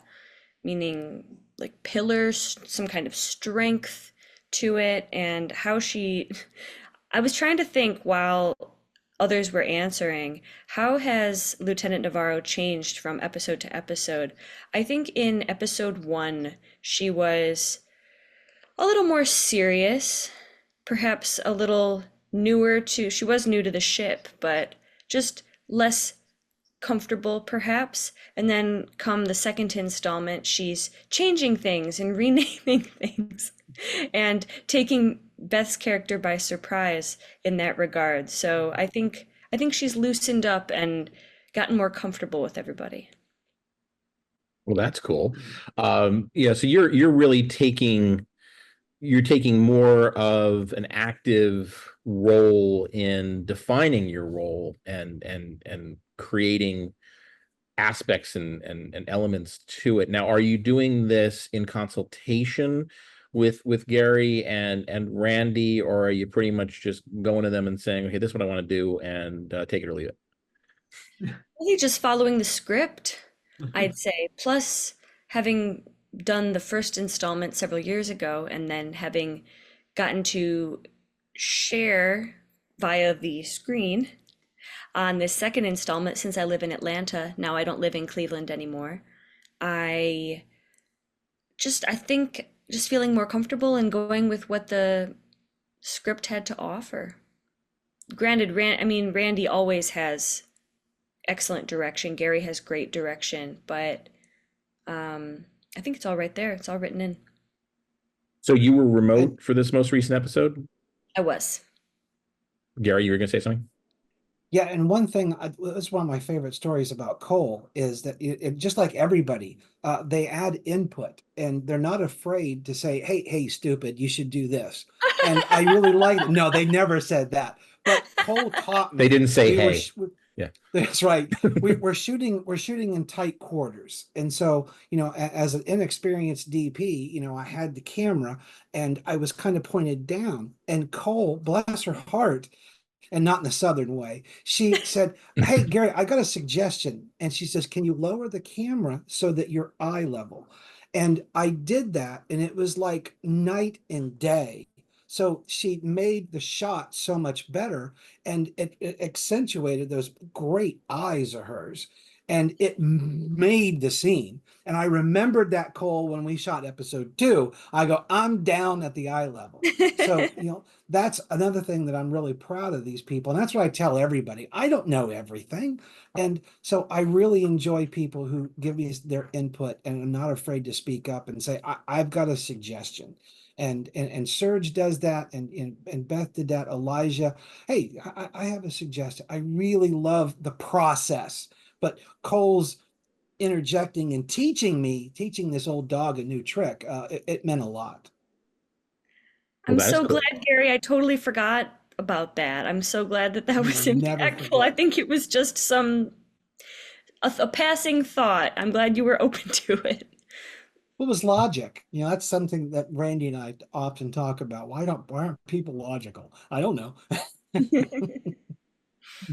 [SPEAKER 5] meaning like pillars, some kind of strength to it, and how I was trying to think while others were answering, how has Lieutenant Navarro changed from episode to episode? I think in episode 1, she was a little more serious, perhaps a little she was new to the ship, but just less comfortable perhaps, and then come the second installment, she's changing things and renaming things and taking Beth's character by surprise in that regard. So I think she's loosened up and gotten more comfortable with everybody.
[SPEAKER 1] Well, that's cool. Yeah, so you're really taking more of an active role in defining your role and creating aspects and elements to it. Now, are you doing this in consultation with Gary and Randy, or are you pretty much just going to them and saying, okay, this is what I want to do, and take it or leave it?
[SPEAKER 5] Really just following the script, I'd say. Plus, having done the first installment several years ago and then having gotten to share via the screen on this second installment, since I live in Atlanta, now I don't live in Cleveland anymore. I think just feeling more comfortable and going with what the script had to offer. Granted, Randy always has excellent direction. Gary has great direction, but I think it's all right there. It's all written in.
[SPEAKER 1] So you were remote for this most recent episode?
[SPEAKER 5] I was.
[SPEAKER 1] Gary, you were going to say something?
[SPEAKER 2] Yeah, and one thing, it's one of my favorite stories about Cole is that just like everybody, they add input and they're not afraid to say, hey, stupid, you should do this. And I really like it. No, they never said that. But Cole taught me.
[SPEAKER 1] They didn't say, hey.
[SPEAKER 2] Yeah, that's right. We're shooting in tight quarters. And so, as an inexperienced DP, I had the camera and I was kind of pointed down. And Cole, bless her heart, and not in a Southern way, she said, hey, Gary, I got a suggestion. And she says, can you lower the camera so that you're eye level? And I did that, and it was like night and day. So she made the shot so much better, and it accentuated those great eyes of hers, and it made the scene. And I remembered that, Cole, when we shot episode 2. I go, I'm down at the eye level. So, that's another thing that I'm really proud of these people. And that's what I tell everybody. I don't know everything. And so I really enjoy people who give me their input and are not afraid to speak up and say, I've got a suggestion. And Serge does that, and Beth did that, Elijah. Hey, I have a suggestion. I really love the process, but Cole's interjecting and teaching this old dog a new trick. It meant a lot.
[SPEAKER 5] I'm so glad, Gary. I totally forgot about that. I'm so glad that was impactful. I think it was just a passing thought. I'm glad you were open to it.
[SPEAKER 2] It was logic. That's something that Randy and I often talk about. Why aren't people logical? I don't know.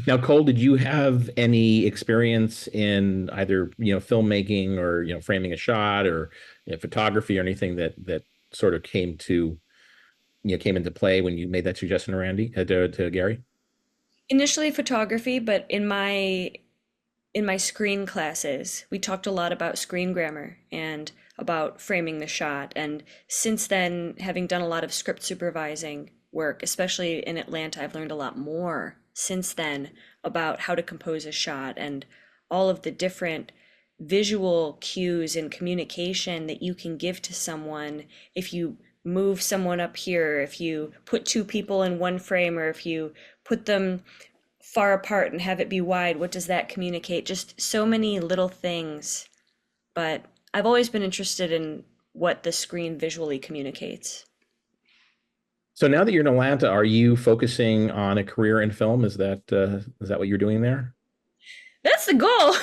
[SPEAKER 1] Now, Cole, did you have any experience in either, filmmaking or, framing a shot or photography or anything that sort of came into play when you made that suggestion to Randy, to Gary?
[SPEAKER 5] Initially photography, but in my screen classes, we talked a lot about screen grammar and about framing the shot. And since then, having done a lot of script supervising work, especially in Atlanta, I've learned a lot more since then about how to compose a shot and all of the different visual cues and communication that you can give to someone if you move someone up here, if you put 2 people in one frame, or if you put them far apart and have it be wide. What does that communicate? Just so many little things. But I've always been interested in what the screen visually communicates.
[SPEAKER 1] So now that you're in Atlanta, are you focusing on a career in film? Is that what you're doing there?
[SPEAKER 5] That's the goal.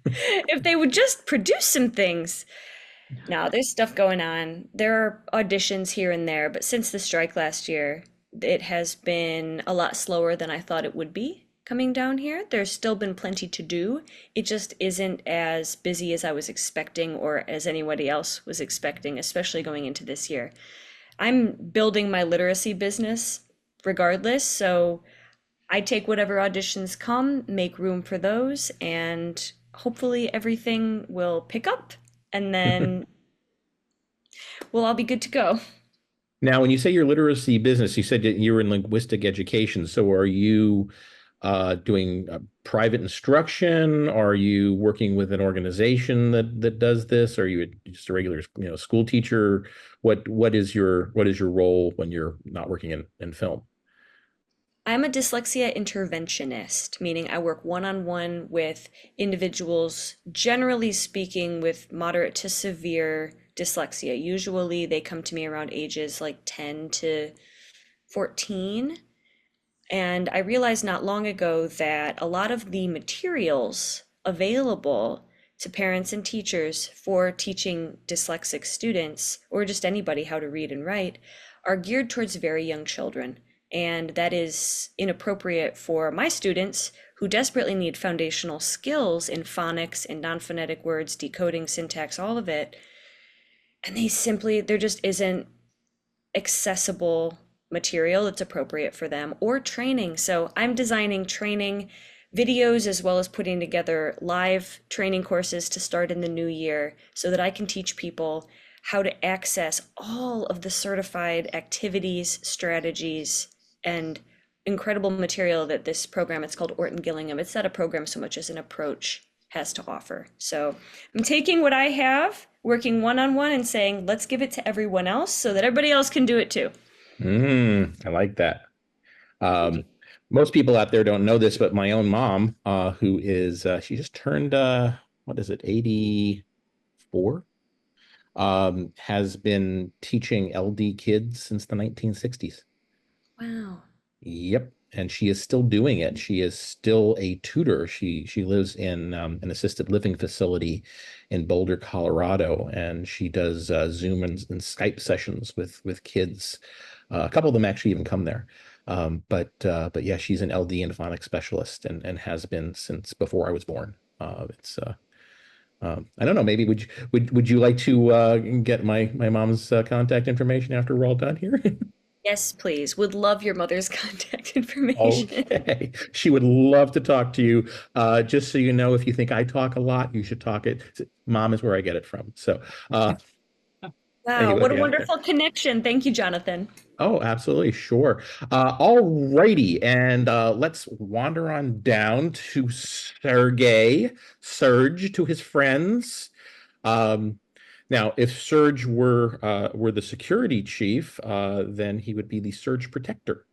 [SPEAKER 5] If they would just produce some things. No, there's stuff going on. There are auditions here and there, but since the strike last year, it has been a lot slower than I thought it would be coming down here. There's still been plenty to do. It just isn't as busy as I was expecting or as anybody else was expecting, especially going into this year. I'm building my literacy business regardless, so I take whatever auditions come, make room for those, and hopefully everything will pick up, and then we'll all be good to go.
[SPEAKER 1] Now, when you say your literacy business, you said that you were in linguistic education. So are you doing private instruction? Are you working with an organization that does this? Are you just a regular, school teacher? What is your role when you're not working in film?
[SPEAKER 5] I'm a dyslexia interventionist, meaning I work one-on-one with individuals, generally speaking, with moderate to severe dyslexia. Usually they come to me around ages like 10 to 14. And I realized not long ago that a lot of the materials available to parents and teachers for teaching dyslexic students, or just anybody how to read and write, are geared towards very young children. And that is inappropriate for my students who desperately need foundational skills in phonics and non-phonetic words, decoding, syntax, all of it. And there just isn't accessible material that's appropriate for them or training. So I'm designing training videos as well as putting together live training courses to start in the new year so that I can teach people how to access all of the certified activities, strategies, and incredible material that this program, it's called Orton Gillingham. It's not a program so much as an approach, has to offer. So I'm taking what I have, working one-on-one and saying, let's give it to everyone else so that everybody else can do it too.
[SPEAKER 1] I like that. Most people out there don't know this, but my own mom, who is, she just turned, what is it, 84, has been teaching LD kids since the 1960s.
[SPEAKER 5] Wow.
[SPEAKER 1] Yep. And she is still doing it. She is still a tutor. She lives in an assisted living facility in Boulder, Colorado, and she does Zoom and Skype sessions with kids. A couple of them actually even come there. But yeah, she's an LD and phonics specialist and has been since before I was born. It's I don't know. Maybe would you like to get my mom's contact information after we're all done here?
[SPEAKER 5] Yes, please. Would love your mother's contact information.
[SPEAKER 1] Okay. She would love to talk to you. Just so you know, if you think I talk a lot, you should talk it. Mom is where I get it from. So,
[SPEAKER 5] Wow, what a wonderful connection. Thank you, Jonathan.
[SPEAKER 1] Oh, absolutely. Sure. All righty. And let's wander on down to Serge, to his friends. Now, if Serge were the security chief, then he would be the Surge protector.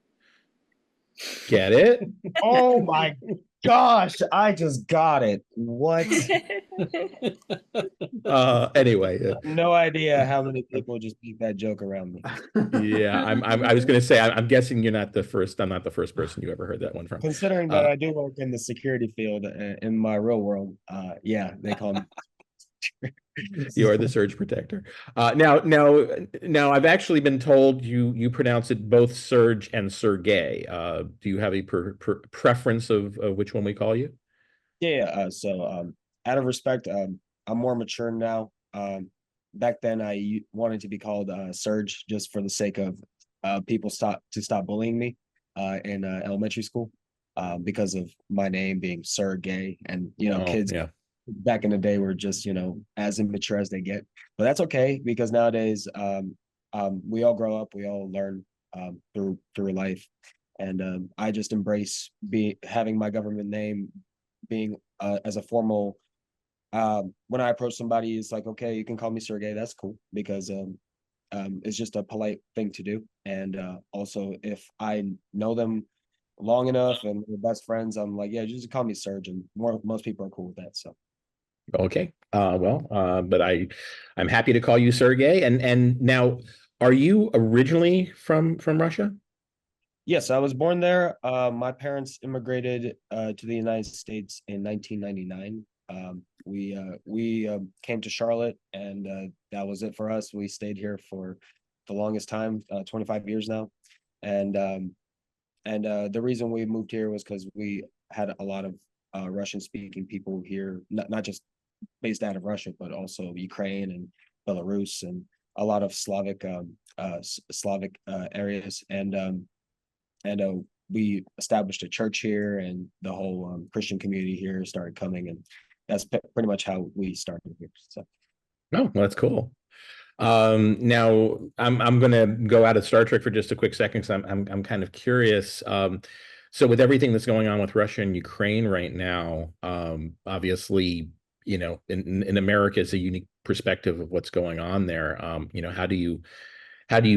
[SPEAKER 1] Get it?
[SPEAKER 7] Oh my gosh, I just got it. What?
[SPEAKER 1] Anyway,
[SPEAKER 7] no idea how many people just beat that joke around me.
[SPEAKER 1] Yeah, I was going to say, I'm guessing you're not the first. I'm not the first person you ever heard that one from.
[SPEAKER 7] Considering that I do work in the security field in my real world, yeah, they call me.
[SPEAKER 1] You are the Surge protector. Now, I've actually been told you pronounce it both Surge and Sergey. Do you have a preference of which one we call you?
[SPEAKER 7] Yeah. So, out of respect, I'm more mature now. Back then, I wanted to be called Surge just for the sake of people stop bullying me in elementary school because of my name being Sergey, and kids. Yeah. Back in the day were just as immature as they get, but that's okay because nowadays we all grow up, we all learn through life, and I just embrace having my government name being as a formal. When I approach somebody, it's like, okay, you can call me Sergey, that's cool, because it's just a polite thing to do, and also if I know them long enough and we're best friends, I'm like, yeah, just call me Serge, and most people are cool with that. So
[SPEAKER 1] okay. But I'm happy to call you Sergey. And now, are you originally from Russia?
[SPEAKER 7] Yes, I was born there. My parents immigrated to the United States in 1999. We came to Charlotte, and that was it for us. We stayed here for the longest time, 25 years now. And the reason we moved here was because we had a lot of Russian-speaking people here, not just based out of Russia, but also Ukraine and Belarus and a lot of Slavic areas. And we established a church here, and the whole Christian community here started coming, and that's pretty much how we started here. So,
[SPEAKER 1] oh, well, that's cool. Now I'm going to go out of Star Trek for just a quick second because I'm kind of curious. So with everything that's going on with Russia and Ukraine right now, obviously, in America, it's a unique perspective of what's going on there. How do you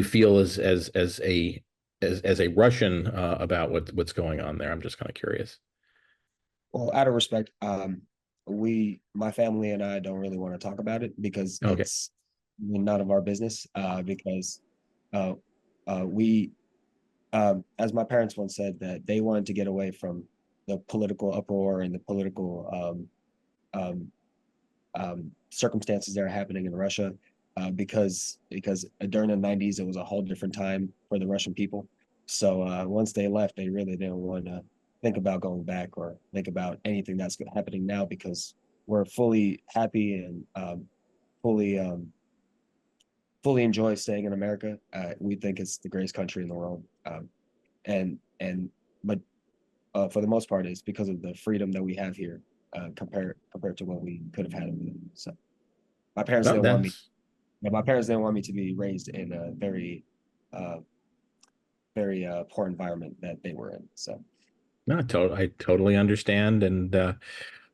[SPEAKER 1] feel as a Russian about what's going on there? I'm just kind of curious.
[SPEAKER 7] Well, out of respect, my family and I don't really want to talk about it because
[SPEAKER 1] Okay.
[SPEAKER 7] it's none of our business. Because uh, we, as my parents once said, that they wanted to get away from the political uproar and the political um, circumstances that are happening in Russia, because during the 90s it was a whole different time for the Russian people. So once they left, they really didn't want to think about going back or think about anything that's happening now, because we're fully happy and fully fully enjoy staying in America. We think it's the greatest country in the world, and but for the most part, it's because of the freedom that we have here, compared to what we could have had over there. So my parents
[SPEAKER 1] No,
[SPEAKER 7] didn't want me.
[SPEAKER 1] that's
[SPEAKER 7] Yeah, my parents didn't want me to be raised in a uh, very poor environment that they were in. So
[SPEAKER 1] no, I totally understand. And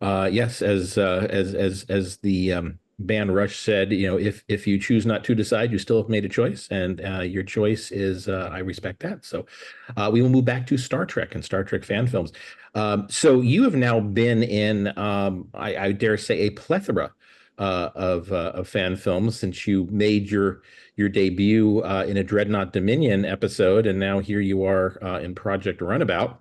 [SPEAKER 1] yes, as the band Rush said, if you choose not to decide, you still have made a choice, and your choice is I respect that. So we will move back to Star Trek and Star Trek fan films. So you have now been in, I dare say, a plethora of fan films since you made your debut in a Dreadnought Dominion episode, and now here you are in Project Runabout.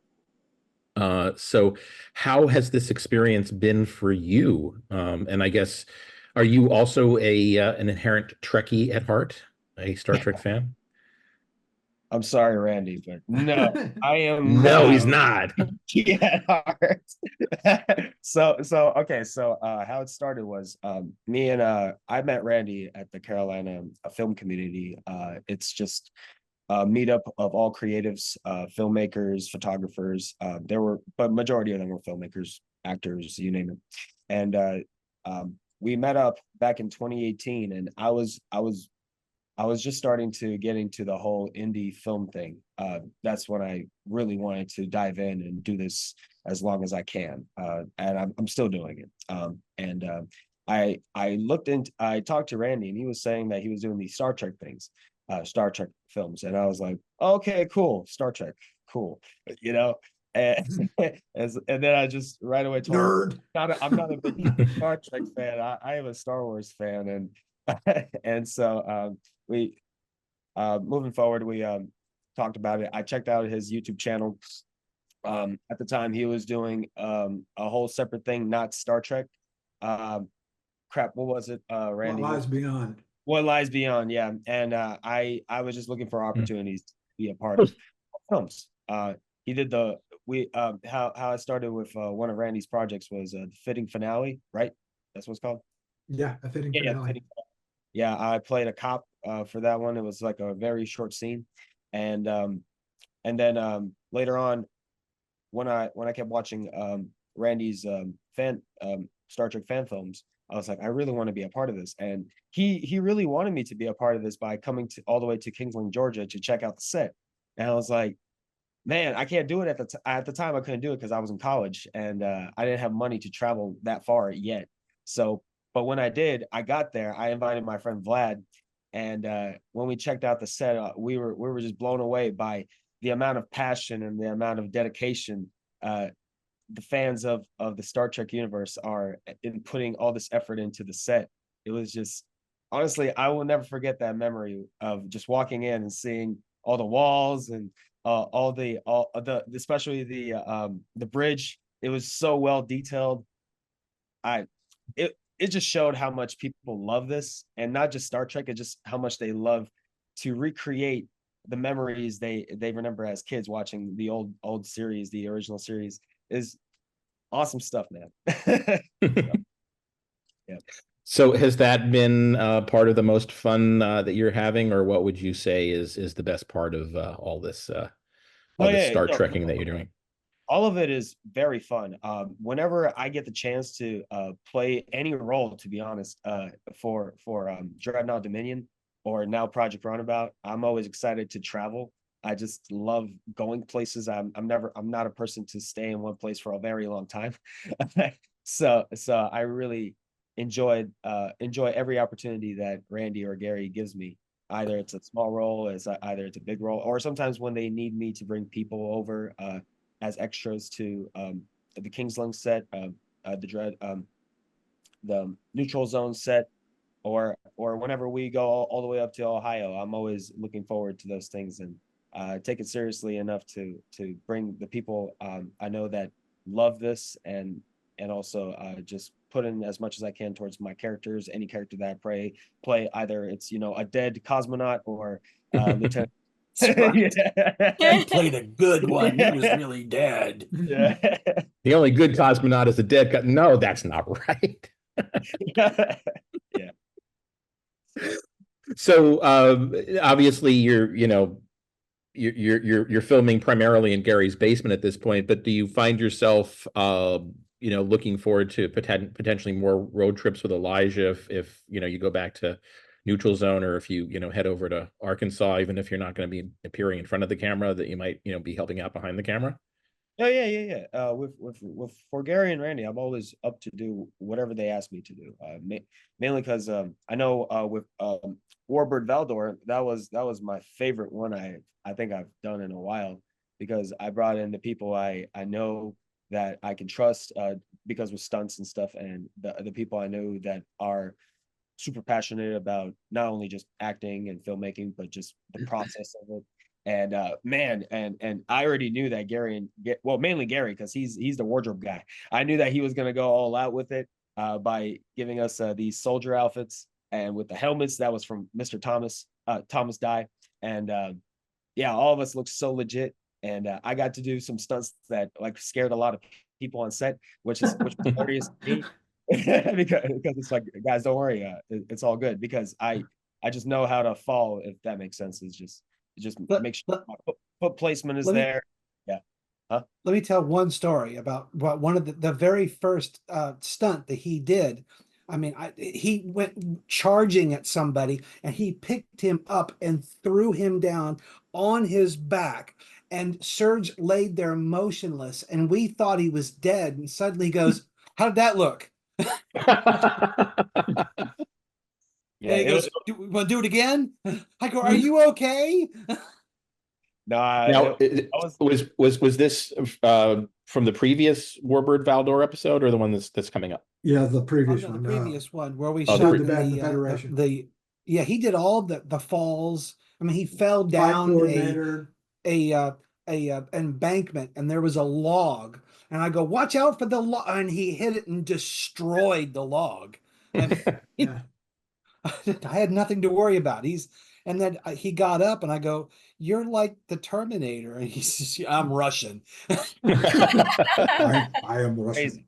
[SPEAKER 1] So how has this experience been for you? And I guess, are you also an inherent Trekkie at heart, a Star Trek fan?
[SPEAKER 7] I'm sorry, Randy, but no, I am
[SPEAKER 1] No,
[SPEAKER 7] not
[SPEAKER 1] he's not.
[SPEAKER 7] at heart. So okay, so how it started was me and I met Randy at the Carolina film community. It's just a meetup of all creatives, filmmakers, photographers. But majority of them were filmmakers, actors, you name it. And we met up back in 2018, and I was just starting to get into the whole indie film thing. That's when I really wanted to dive in and do this as long as I can, and I'm still doing it. I talked to Randy, and he was saying that he was doing these Star Trek things, Star Trek films, and I was like, okay, cool, Star Trek, cool, you know. And, and then I just right away told him, I'm not a big Star Trek fan. I am a Star Wars fan, and so we moving forward, we talked about it. I checked out his YouTube channel. At the time, he was doing a whole separate thing, not Star Trek. Crap, what was it, Randy?
[SPEAKER 9] What Lies Beyond.
[SPEAKER 7] What Lies Beyond, yeah. And I was just looking for opportunities to be a part of films. He did how I started with one of Randy's projects was the fitting finale, right? That's what it's called.
[SPEAKER 9] Yeah, a fitting
[SPEAKER 7] Yeah,
[SPEAKER 9] finale.
[SPEAKER 7] yeah, I played a cop for that one. It was like a very short scene, and then later on, when I kept watching Randy's Star Trek fan films, I was like, I really want to be a part of this, and he really wanted me to be a part of this by coming to all the way to Kingsland, Georgia, to check out the set, and I was like, man, I can't do it at the time. I couldn't do it because I was in college, and I didn't have money to travel that far yet. So, but when I did, I got there. I invited my friend Vlad, and when we checked out the set, we were just blown away by the amount of passion and the amount of dedication the fans of the Star Trek universe are in putting all this effort into the set. It was just, honestly, I will never forget that memory of just walking in and seeing all the walls and all the especially the bridge. It was so well detailed. It just showed how much people love this, and not just Star Trek. It just how much they love to recreate the memories they remember as kids watching the old series, the original series. Is awesome stuff, man. Yeah.
[SPEAKER 1] So has that been part of the most fun that you're having, or what would you say is the best part of all this
[SPEAKER 7] Oh yeah,
[SPEAKER 1] Star
[SPEAKER 7] no,
[SPEAKER 1] Trekking that you're doing?
[SPEAKER 7] all of it is very fun. Whenever I get the chance to play any role, to be honest, for Dreadnought Dominion or now Project Runabout, I'm always excited to travel. I just love going places. I'm not a person to stay in one place for a very long time. So I really enjoy every opportunity that Randy or Gary gives me. Either it's a small role, either it's a big role, or sometimes when they need me to bring people over as extras to the Kingsland set, the Neutral Zone set, or whenever we go all the way up to Ohio. I'm always looking forward to those things, and take it seriously enough to bring the people I know that love this, and also just put in as much as I can towards my characters. Any character that I play, either it's a dead cosmonaut or Lieutenant.
[SPEAKER 2] Right.
[SPEAKER 7] Yeah.
[SPEAKER 2] He played a good one. He was really dead.
[SPEAKER 7] Yeah.
[SPEAKER 1] The only good cosmonaut is the dead. No, that's not right.
[SPEAKER 7] Yeah.
[SPEAKER 1] So obviously you're filming primarily in Gary's basement at this point, but do you find yourself looking forward to potentially more road trips with Elijah if you go back to Neutral Zone, or if you head over to Arkansas, even if you're not going to be appearing in front of the camera, that you might be helping out behind the camera?
[SPEAKER 7] Oh yeah. With for Gary and Randy, I'm always up to do whatever they ask me to do. Mainly because I know with Warbird Valdor, that was my favorite one I think I've done in a while, because I brought in the people I know that I can trust, because with stunts and stuff, and the people I know that are super passionate about not only just acting and filmmaking, but just the process of it. And man, and I already knew that mainly Gary, because he's the wardrobe guy. I knew that he was gonna go all out with it by giving us these soldier outfits, and with the helmets that was from Mr. Thomas Dye. And yeah, all of us looked so legit. And I got to do some stunts that like scared a lot of people on set, which was hilarious to me. because it's like, guys, don't worry, it's all good, because I just know how to fall, if that makes sense. Is just make sure my foot placement is there. Yeah.
[SPEAKER 2] Let me tell one story about what one of the very first stunt that he did. I mean, he went charging at somebody, and he picked him up and threw him down on his back. And Serge laid there motionless, and we thought he was dead. And suddenly he goes, "How did that look?"
[SPEAKER 7] Yeah,
[SPEAKER 2] he goes, "Want to do it again?" I go, "Are you okay?"
[SPEAKER 1] Now, was this from the previous Warbird Valdor episode, or the one that's coming up?
[SPEAKER 9] Yeah, the previous
[SPEAKER 2] the
[SPEAKER 9] one.
[SPEAKER 2] previous one where we
[SPEAKER 1] Oh,
[SPEAKER 2] shot
[SPEAKER 1] the
[SPEAKER 2] the yeah, he did all the falls. I mean, he fell
[SPEAKER 9] Fight
[SPEAKER 2] down
[SPEAKER 9] coordinator.
[SPEAKER 2] a embankment, and there was a log, and I go, "Watch out for the log," and he hit it and destroyed the log. And
[SPEAKER 9] Yeah.
[SPEAKER 2] I had nothing to worry about. And then he got up, and I go, "You're like the Terminator," and he says, "I'm Russian."
[SPEAKER 9] I am Russian.
[SPEAKER 7] Crazy.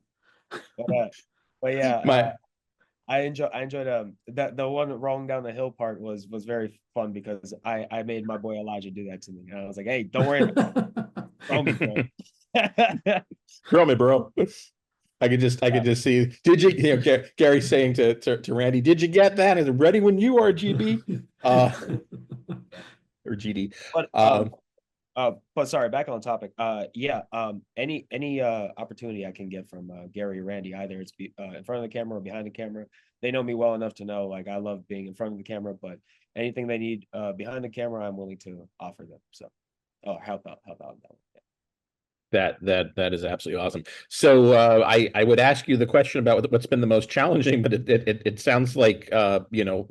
[SPEAKER 7] But yeah, I enjoyed that the one rolling down the hill part was very fun, because I made my boy Elijah do that to me, and I was like, "Hey, don't worry about it. Throw me, bro."
[SPEAKER 1] Throw me, bro. I could just see. Did you Gary saying to Randy, "Did you get that? Is it ready when you are, GB?" Or GD.
[SPEAKER 7] But sorry, back on topic. Yeah. Any opportunity I can get from Gary or Randy, either it's in front of the camera or behind the camera. They know me well enough to know, like, I love being in front of the camera, but anything they need behind the camera, I'm willing to offer them. So, help out.
[SPEAKER 1] That is absolutely awesome. So I would ask you the question about what's been the most challenging, but it sounds like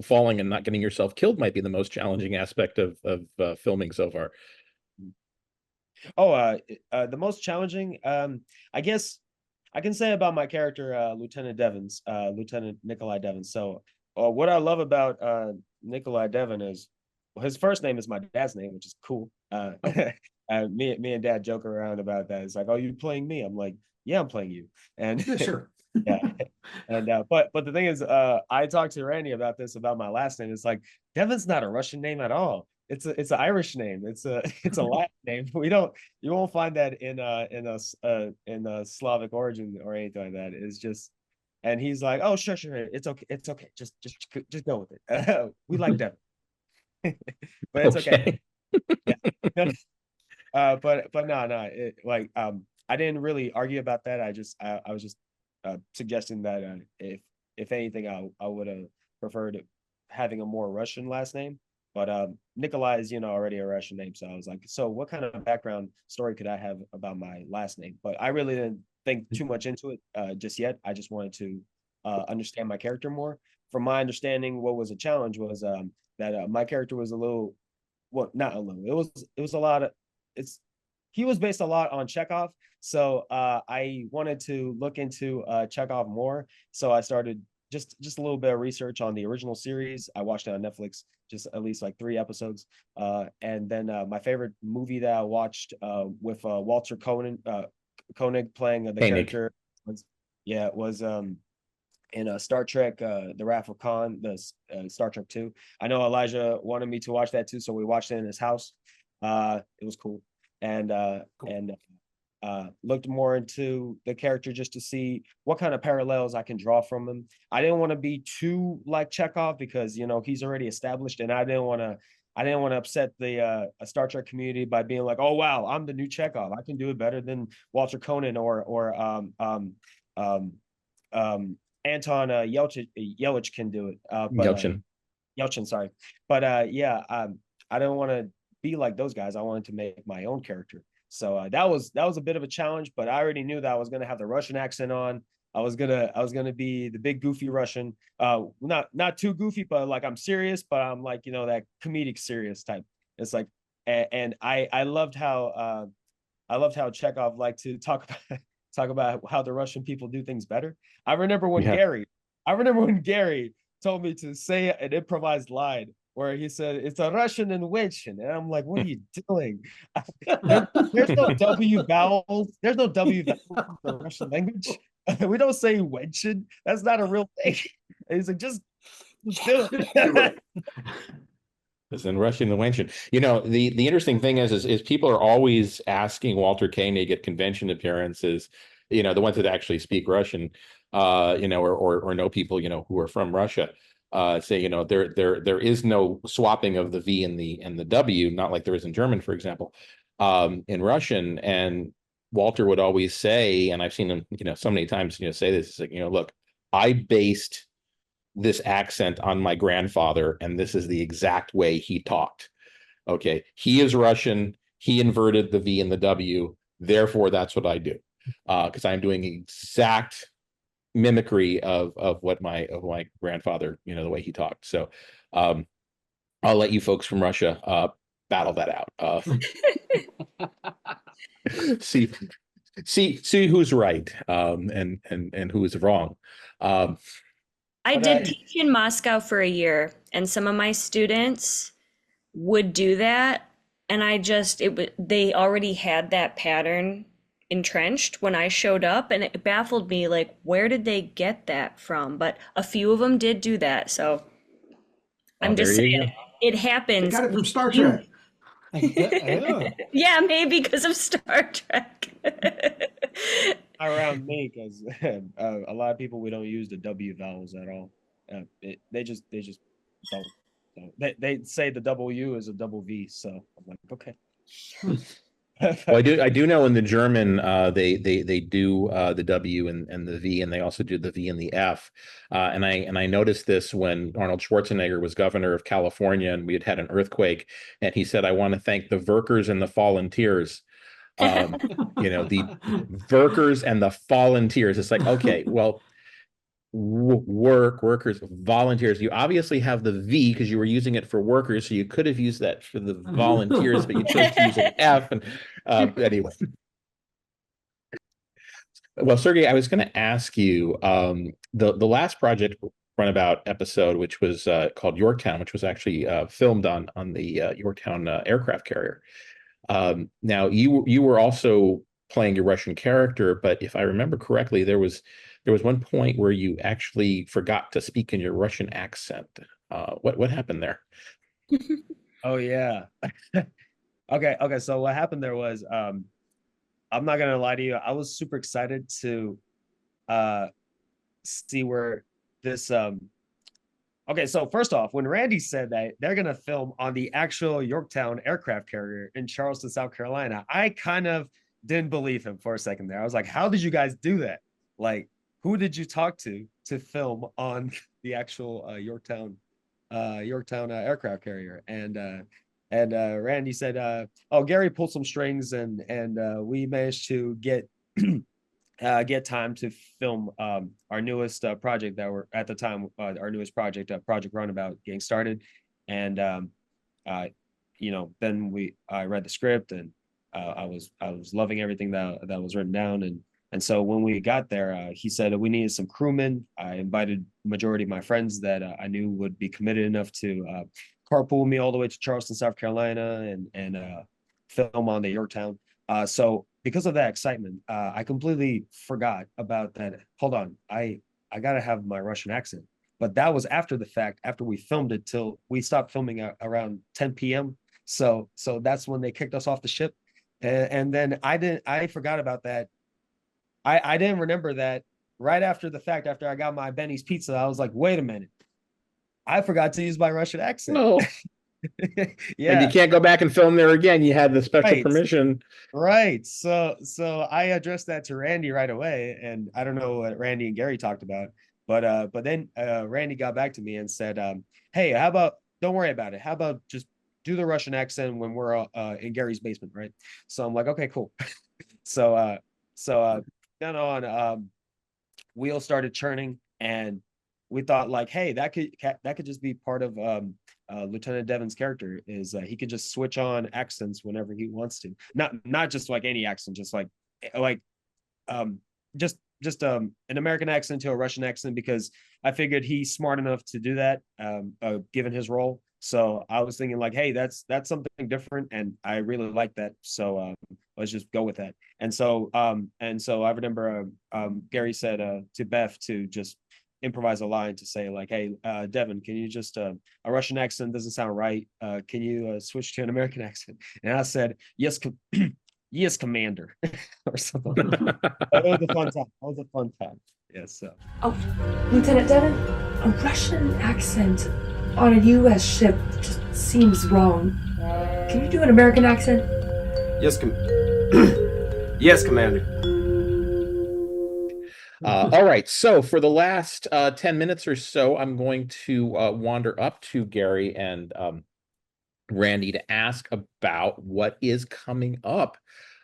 [SPEAKER 1] falling and not getting yourself killed might be the most challenging aspect of filming so far.
[SPEAKER 7] The most challenging, I guess I can say about my character, Lieutenant Nikolai Devons. So what I love about Nikolai Devon is, his first name is my dad's name, which is cool. Me and Dad joke around about that. It's like, "Oh, you playing me?" I'm like, "Yeah, I'm playing you." And
[SPEAKER 9] Yeah, sure.
[SPEAKER 7] yeah. And but the thing is, I talked to Randy about this, about my last name. It's like, Devon's not a Russian name at all. It's an Irish name. It's a Latin name. You won't find that in a Slavic origin or anything like that. It's just, and he's like, "Oh, sure, it's okay. Just go with it. We like Devon." But it's okay. Yeah. But no, like I didn't really argue about that. I was just suggesting that if anything, I would have preferred having a more Russian last name. But Nikolai is, already a Russian name, so I was like, so what kind of background story could I have about my last name? But I really didn't think too much into it just yet. I just wanted to understand my character more. From my understanding, what was a challenge was that my character was a little, well, not a little. It was a lot of it's he was based a lot on Chekhov. So I wanted to look into Chekhov more. So I started just a little bit of research on the original series. I watched it on Netflix, just at least like 3 episodes. And then my favorite movie that I watched with Walter Koenig playing the
[SPEAKER 1] Koenig.
[SPEAKER 7] character was in Star Trek, The Wrath of Khan, the Star Trek 2. I know Elijah wanted me to watch that too, so we watched it in his house. It was cool. And looked more into the character just to see what kind of parallels I can draw from him. I didn't want to be too like Chekhov because he's already established, and I didn't want to upset the Star Trek community by being like, oh wow, I'm the new Chekhov. I can do it better than Walter Koenig or Anton Yelich can do it. Yelchin, sorry. But I don't want to be like those guys. I wanted to make my own character. So that was a bit of a challenge, but I already knew that I was gonna have the Russian accent on. I was gonna be the big goofy Russian. Not too goofy, but like I'm serious, but I'm like, that comedic serious type. It's like, and I loved how Chekhov liked to talk about how the Russian people do things better. I remember when Gary told me to say an improvised line where he said it's a Russian invention, and I'm like, what are you doing? There's no W vowels. There's no W vowels in the Russian language. We don't say invention. That's not a real thing. And he's like, just do it.
[SPEAKER 1] It's in Russian invention. The interesting thing is people are always asking Walter Koenig at convention appearances, the ones that actually speak Russian, or know people, who are from Russia, say, there is no swapping of the V and the W, not like there is in German, for example, in Russian. And Walter would always say, and I've seen him, so many times, say this, it's like, look, I based this accent on my grandfather, and this is the exact way he talked. Okay, he is Russian. He inverted the V and the W. Therefore, that's what I do, because I'm doing exact mimicry of what my grandfather, the way he talked. So, I'll let you folks from Russia battle that out. See who's right, and who is wrong.
[SPEAKER 5] I did teach in Moscow for a year, and some of my students would do that, and they already had that pattern entrenched when I showed up, and it baffled me, like, where did they get that from? But a few of them did do that, so I'm just saying it happens.
[SPEAKER 9] They got it from Star Trek.
[SPEAKER 5] Yeah, maybe because of Star Trek.
[SPEAKER 7] Around me, because a lot of people, we don't use the W vowels at all. They just don't. They say the W is a double V, so I'm like, okay.
[SPEAKER 1] Well, I do know in the German they do the W and the V, and they also do the V and the F. And I noticed this when Arnold Schwarzenegger was governor of California, and we had an earthquake, and he said, "I want to thank the Workers and the Volunteers." The Workers and the Volunteers. It's like, okay, well, workers, volunteers. You obviously have the V because you were using it for workers, so you could have used that for the volunteers, but you chose to use an F. And anyway, well, Sergey, I was going to ask you the last Project Runabout episode, which was called Yorktown, which was actually filmed on the Yorktown aircraft carrier. Now you were also playing your Russian character, but if I remember correctly, there was one point where you actually forgot to speak in your Russian accent. What happened there?
[SPEAKER 7] Oh yeah. Okay. So what happened there was, I'm not gonna lie to you, I was super excited to see where this Okay, so first off, when Randy said that they're gonna film on the actual Yorktown aircraft carrier in Charleston, South Carolina, I kind of didn't believe him for a second there. I was like, how did you guys do that? Like, who did you talk to film on the actual Yorktown aircraft carrier? And Randy said, oh, Gary pulled some strings and we managed to get time to film our newest project that were at the time our newest project, Project Runabout, getting started. And uh, then I read the script, and I was loving everything that was written down. And so when we got there, he said we needed some crewmen. I invited majority of my friends that I knew would be committed enough to carpool me all the way to Charleston, South Carolina, and film on the Yorktown. So because of that excitement, I completely forgot about that. Hold on, I gotta have my Russian accent. But that was after the fact, after we filmed it till we stopped filming around 10 p.m. So that's when they kicked us off the ship. And then I forgot about that. I didn't remember that right after the fact, after I got my Benny's pizza, I was like, wait a minute. I forgot to use my Russian accent.
[SPEAKER 1] No.
[SPEAKER 7] Yeah.
[SPEAKER 1] And you can't go back and film there again. You had the special permission.
[SPEAKER 7] Right. So I addressed that to Randy right away, and I don't know what Randy and Gary talked about, but then Randy got back to me and said, hey, how about don't worry about it. How about just do the Russian accent when we're in Gary's basement, right? So I'm like, okay, cool. So then on wheels started churning, and we thought like, hey, that could just be part of Lieutenant Devon's character, is he could just switch on accents whenever he wants to. Not just like any accent, just like um just an American accent to a Russian accent, because I figured he's smart enough to do that given his role. So I was thinking like, hey, that's something different, and I really like that. So let's just go with that. And so I remember Gary said to Beth to just improvise a line to say like, hey, Devon, can you just a Russian accent doesn't sound right. Can you switch to an American accent? And I said, yes, yes, Commander, or something. It was a fun time. It was a fun time. Yes. So.
[SPEAKER 10] Oh, Lieutenant Devon, a Russian accent on a U.S. ship just seems wrong. Can you do an American accent?
[SPEAKER 13] Yes, yes, Commander.
[SPEAKER 1] All right. So for the last 10 minutes or so, I'm going to wander up to Gary and Randy to ask about what is coming up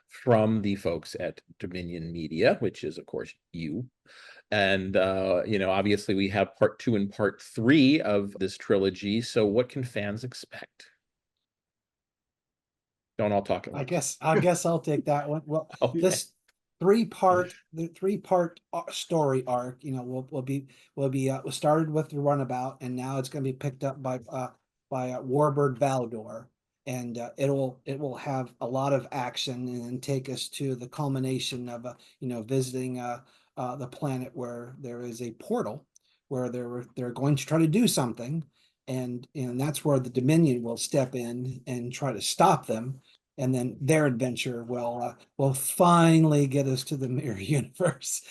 [SPEAKER 1] from the folks at Dominion Media, which is, of course, you. And, obviously we have part 2 and part 3 of this trilogy. So what can fans expect? Don't all talk at once.
[SPEAKER 2] I guess I'll take that one. Well,
[SPEAKER 1] Okay.
[SPEAKER 2] This the three-part story arc, will started with the Runabout, and now it's going to be picked up by Warbird Valdor, and it will have a lot of action and take us to the culmination of visiting the planet where there is a portal where they're going to try to do something, and that's where the Dominion will step in and try to stop them. And then their adventure will finally get us to the mirror universe,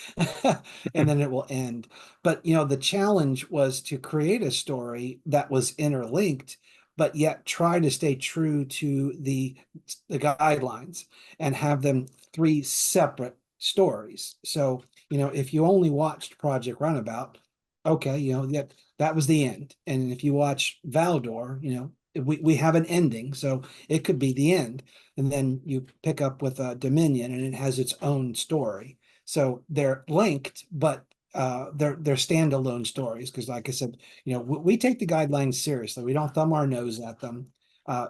[SPEAKER 2] and then it will end. But the challenge was to create a story that was interlinked, but yet try to stay true to the guidelines and have them 3 separate stories. So if you only watched Project Runabout, okay, that was the end. And if you watch Valdor, we have an ending, so it could be the end. And then you pick up with Dominion, and it has its own story. So they're linked, but they're standalone stories, because, like I said, we take the guidelines seriously. We don't thumb our nose at them.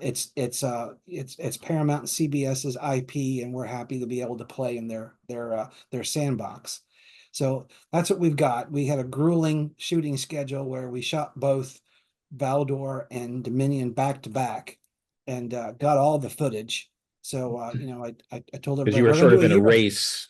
[SPEAKER 2] It's Paramount and CBS's IP, and we're happy to be able to play in their sandbox. So that's what we've got. We had a grueling shooting schedule where we shot both Valdor and Dominion back to back, and got all the footage. So I told everybody,
[SPEAKER 1] because you were sort of in a race.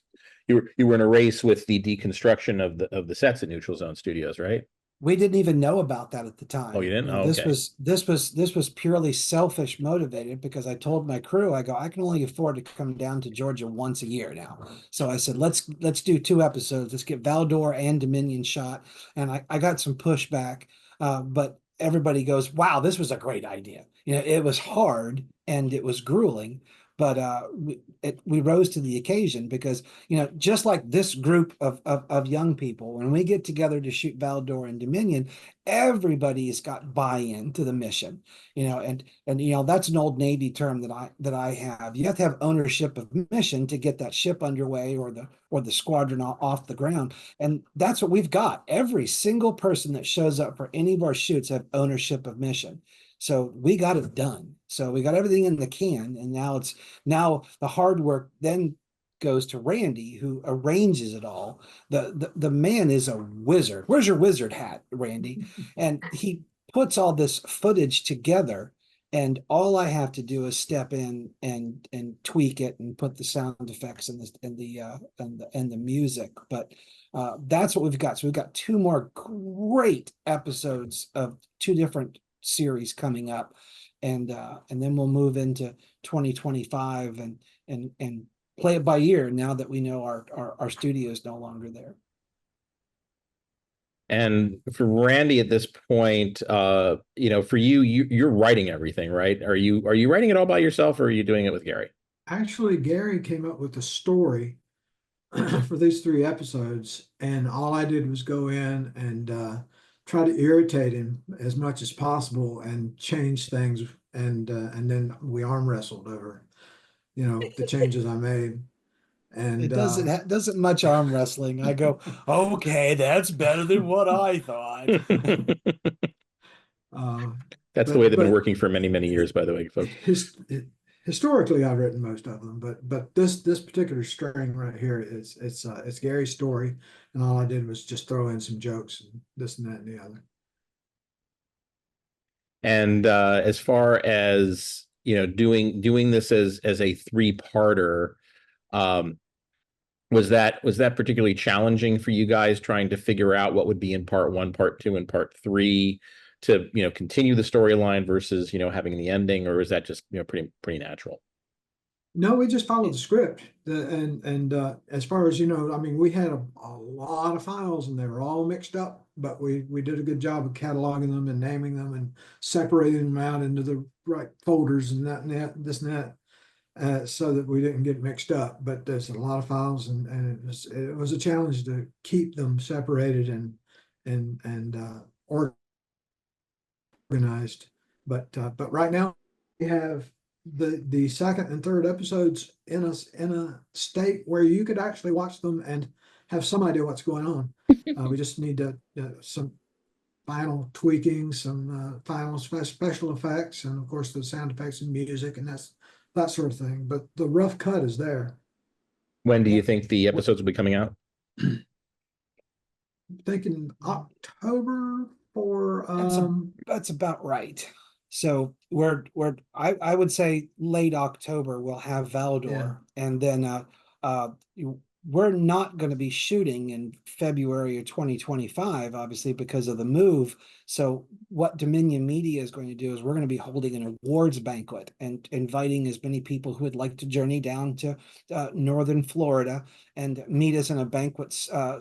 [SPEAKER 1] You were in a race with the deconstruction of the sets at Neutral Zone Studios, right?
[SPEAKER 2] We didn't even know about that at the time.
[SPEAKER 1] Oh, you didn't? Oh,
[SPEAKER 2] this
[SPEAKER 1] okay.
[SPEAKER 2] this was purely selfish motivated, because I told my crew, I can only afford to come down to Georgia once a year now. So I said, let's do 2 episodes. Let's get Valdor and Dominion shot. And I got some pushback but everybody goes, wow, this was a great idea. It was hard and it was grueling, but we rose to the occasion because, just like this group of young people, when we get together to shoot Valdor and Dominion, everybody's got buy-in to the mission, and that's an old Navy term that I have. You have to have ownership of mission to get that ship underway or the squadron off the ground. And that's what we've got. Every single person that shows up for any of our shoots have ownership of mission. So we got it done. So we got everything in the can, and now the hard work then goes to Randy, who arranges it all. The man is a wizard. Where's your wizard hat, Randy? And he puts all this footage together, and all I have to do is step in and tweak it and put the sound effects and the music. But that's what we've got. So we've got 2 more great episodes of 2 different series coming up, and then we'll move into 2025 and play it by ear now that we know our studio is no longer there.
[SPEAKER 1] And for Randy at this point, for you're writing everything, right? Are you writing it all by yourself, or are you doing it with Gary?
[SPEAKER 9] Actually, Gary came up with the story for these 3 episodes, and all I did was go in and try to irritate him as much as possible and change things, and then we arm wrestled over, the changes I made. And
[SPEAKER 2] it doesn't much arm wrestling. I go, okay, that's better than what I thought.
[SPEAKER 1] That's the way they've been working for many, many years, by the way, folks.
[SPEAKER 9] Historically, I've written most of them, but this particular string right here it's Gary's story, and all I did was just throw in some jokes and this and that and the other.
[SPEAKER 1] And as far as doing this as a 3-parter, was that particularly challenging for you guys, trying to figure out what would be in part 1, part 2, and part 3 to continue the storyline versus having the ending, or is that just pretty natural?
[SPEAKER 9] No, we just followed the script. And as far as I mean, we had a lot of files and they were all mixed up, but we did a good job of cataloging them and naming them and separating them out into the right folders and that and that, this and that, so that we didn't get mixed up. But there's a lot of files, and it was a challenge to keep them separated and organized. But right now we have the second and third episodes in a state where you could actually watch them and have some idea what's going on. We just need some final tweaking, some final special effects, and of course the sound effects and music and that sort of thing. But the rough cut is there.
[SPEAKER 1] When do you think the episodes will be coming out?
[SPEAKER 9] I'm thinking October for
[SPEAKER 2] that's about right. So I would say late October we'll have Valdor, and then we're not going to be shooting in February of 2025, obviously, because of the move. So what Dominion Media is going to do is we're going to be holding an awards banquet and inviting as many people who would like to journey down to northern Florida and meet us in a banquet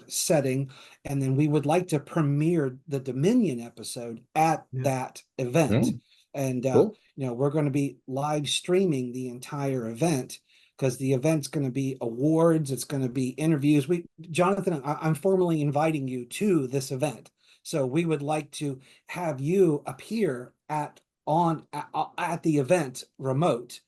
[SPEAKER 2] setting. And then we would like to premiere the Dominion episode at that event. And
[SPEAKER 1] cool.
[SPEAKER 2] We're going to be live streaming the entire event, because the event's going to be awards, it's going to be interviews. Jonathan, I'm formally inviting you to this event. So we would like to have you appear at the event remote,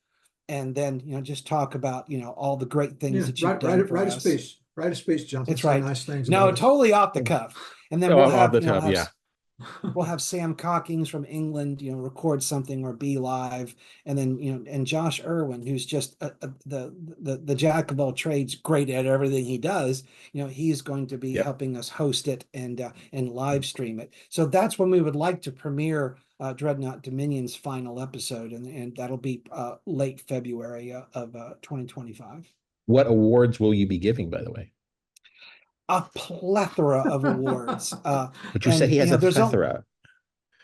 [SPEAKER 2] and then just talk about all the great things that you've done for us.
[SPEAKER 9] Write a speech, Jonathan.
[SPEAKER 2] That's right.
[SPEAKER 9] Nice things.
[SPEAKER 2] No, totally off the cuff. And then we'll have Sam Cockings from England, record something or be live, and then and Josh Irwin, who's just the jack of all trades, great at everything he does. He's going to be helping us host it and live stream it. So that's when we would like to premiere Dreadnought Dominion's final episode, and that'll be late February of 2025.
[SPEAKER 1] What awards will you be giving, by the way?
[SPEAKER 2] A plethora of awards.
[SPEAKER 1] But you said he has a plethora.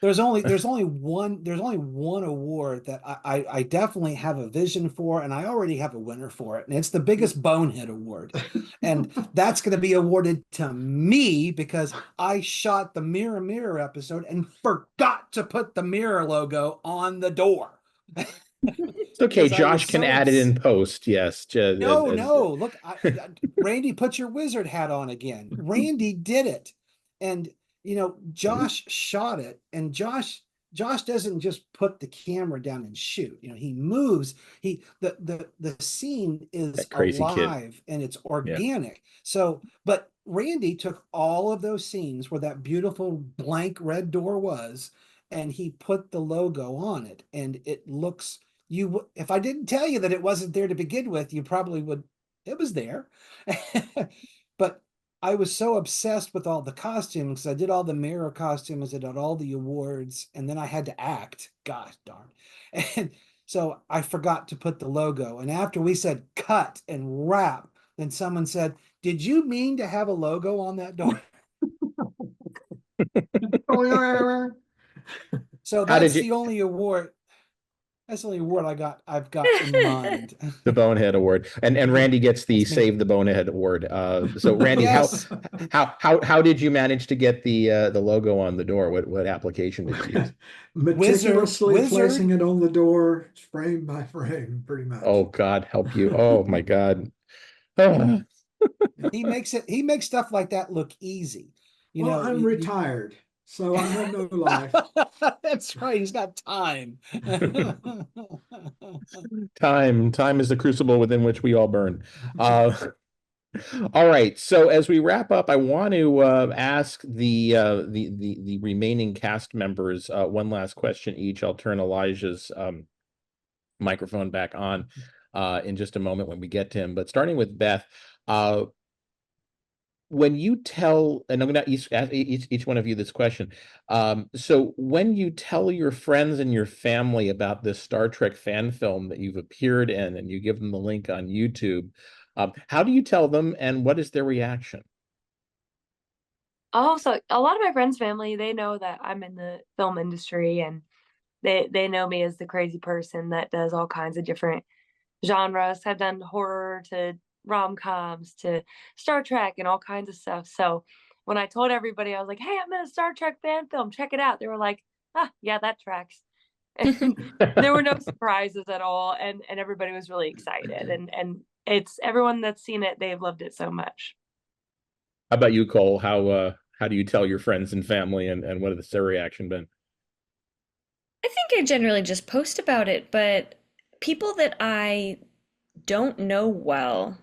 [SPEAKER 2] there's only one award that I definitely have a vision for, and I already have a winner for it, and it's the biggest bonehead award. And that's going to be awarded to me because I shot the Mirror Mirror episode and forgot to put the Mirror logo on the door.
[SPEAKER 1] It's okay.
[SPEAKER 2] Because I
[SPEAKER 1] Josh
[SPEAKER 2] was
[SPEAKER 1] can
[SPEAKER 2] so
[SPEAKER 1] add it in post. Yes.
[SPEAKER 2] no, look, Randy, put your wizard hat on again. Randy did it, and Josh shot it, and Josh doesn't just put the camera down and shoot. He moves. The scene is
[SPEAKER 1] That crazy kid.
[SPEAKER 2] alive and it's
[SPEAKER 1] Yeah.
[SPEAKER 2] organic. So, but Randy took all of those scenes where that beautiful blank red door was, and he put the logo on it, and it looks. If I didn't tell you that it wasn't there to begin with, you probably would. It was there. But I was so obsessed with all the costumes. I did all the mirror costumes, I did all the awards, and then I had to act. Gosh darn. And so I forgot to put the logo. And after we said cut and wrap, then someone said, "Did you mean to have a logo on that door?" So
[SPEAKER 1] How did
[SPEAKER 2] that's
[SPEAKER 1] you?
[SPEAKER 2] the only award. That's the only award I've got in mind.
[SPEAKER 1] The Bonehead Award, and Randy gets the
[SPEAKER 2] That's me.
[SPEAKER 1] Save the Bonehead Award. So Randy,
[SPEAKER 2] Yes.
[SPEAKER 1] how did you manage to get the logo on the door? What application did you use?
[SPEAKER 9] Meticulously
[SPEAKER 2] Wizard.
[SPEAKER 9] placing it on the door, frame by frame, pretty much.
[SPEAKER 1] Oh God, help you! Oh my God. Oh.
[SPEAKER 2] He makes stuff like that look easy.
[SPEAKER 9] Well, I'm retired, so I have no life.
[SPEAKER 2] That's right. He's got time.
[SPEAKER 1] Time is the crucible within which we all burn. All right. So as we wrap up, I want to ask the remaining cast members one last question each. I'll turn Elijah's microphone back on in just a moment when we get to him. But starting with Beth, when you tell, and I'm going to ask each one of you this question. So when you tell your friends and your family about this Star Trek fan film that you've appeared in, and you give them the link on YouTube, how do you tell them, and what is their reaction?
[SPEAKER 3] Oh, so a lot of my friends' family, they know that I'm in the film industry, and they know me as the crazy person that does all kinds of different genres. I've done horror to rom-coms to Star Trek and all kinds of stuff. So when I told everybody, I was like, "Hey, I'm in a Star Trek fan film. Check it out." They were like, "Ah, yeah, that tracks." And there were no surprises at all, and everybody was really excited. And it's everyone that's seen it, they've loved it so much.
[SPEAKER 1] How about you, Cole? How do you tell your friends and family, and what has their reaction been?
[SPEAKER 5] I think I generally just post about it, but people that I don't know well,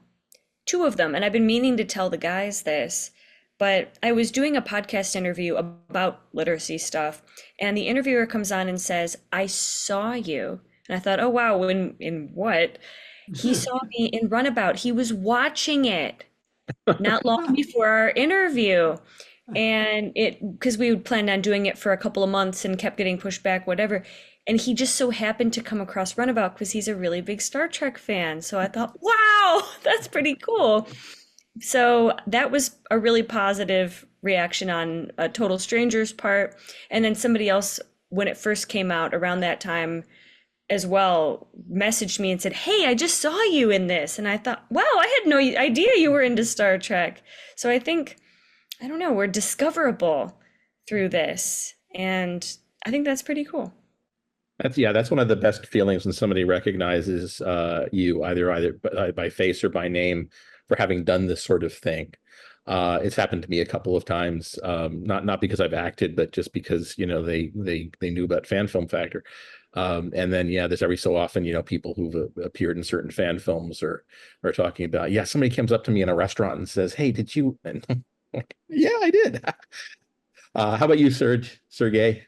[SPEAKER 5] two of them, and I've been meaning to tell the guys this, but I was doing a podcast interview about literacy stuff, and the interviewer comes on and says, "I saw you." And I thought, oh wow, in what? He saw me in Runabout. He was watching it not long before our interview. And because we had planned on doing it for a couple of months and kept getting pushed back, whatever. And he just so happened to come across Runabout because he's a really big Star Trek fan. So I thought, wow, that's pretty cool. So that was a really positive reaction on a total stranger's part. And then somebody else, when it first came out around that time as well, messaged me and said, "Hey, I just saw you in this." And I thought, wow, I had no idea you were into Star Trek. So I think, I don't know, we're discoverable through this. And I think that's pretty cool.
[SPEAKER 1] That's one of the best feelings when somebody recognizes you either by face or by name for having done this sort of thing. It's happened to me a couple of times, not because I've acted, but just because they knew about Fan Film Factor. And then there's every so often people who've appeared in certain fan films are talking about, somebody comes up to me in a restaurant and says, "Hey, did you?" And yeah, I did. How about you, Sergey?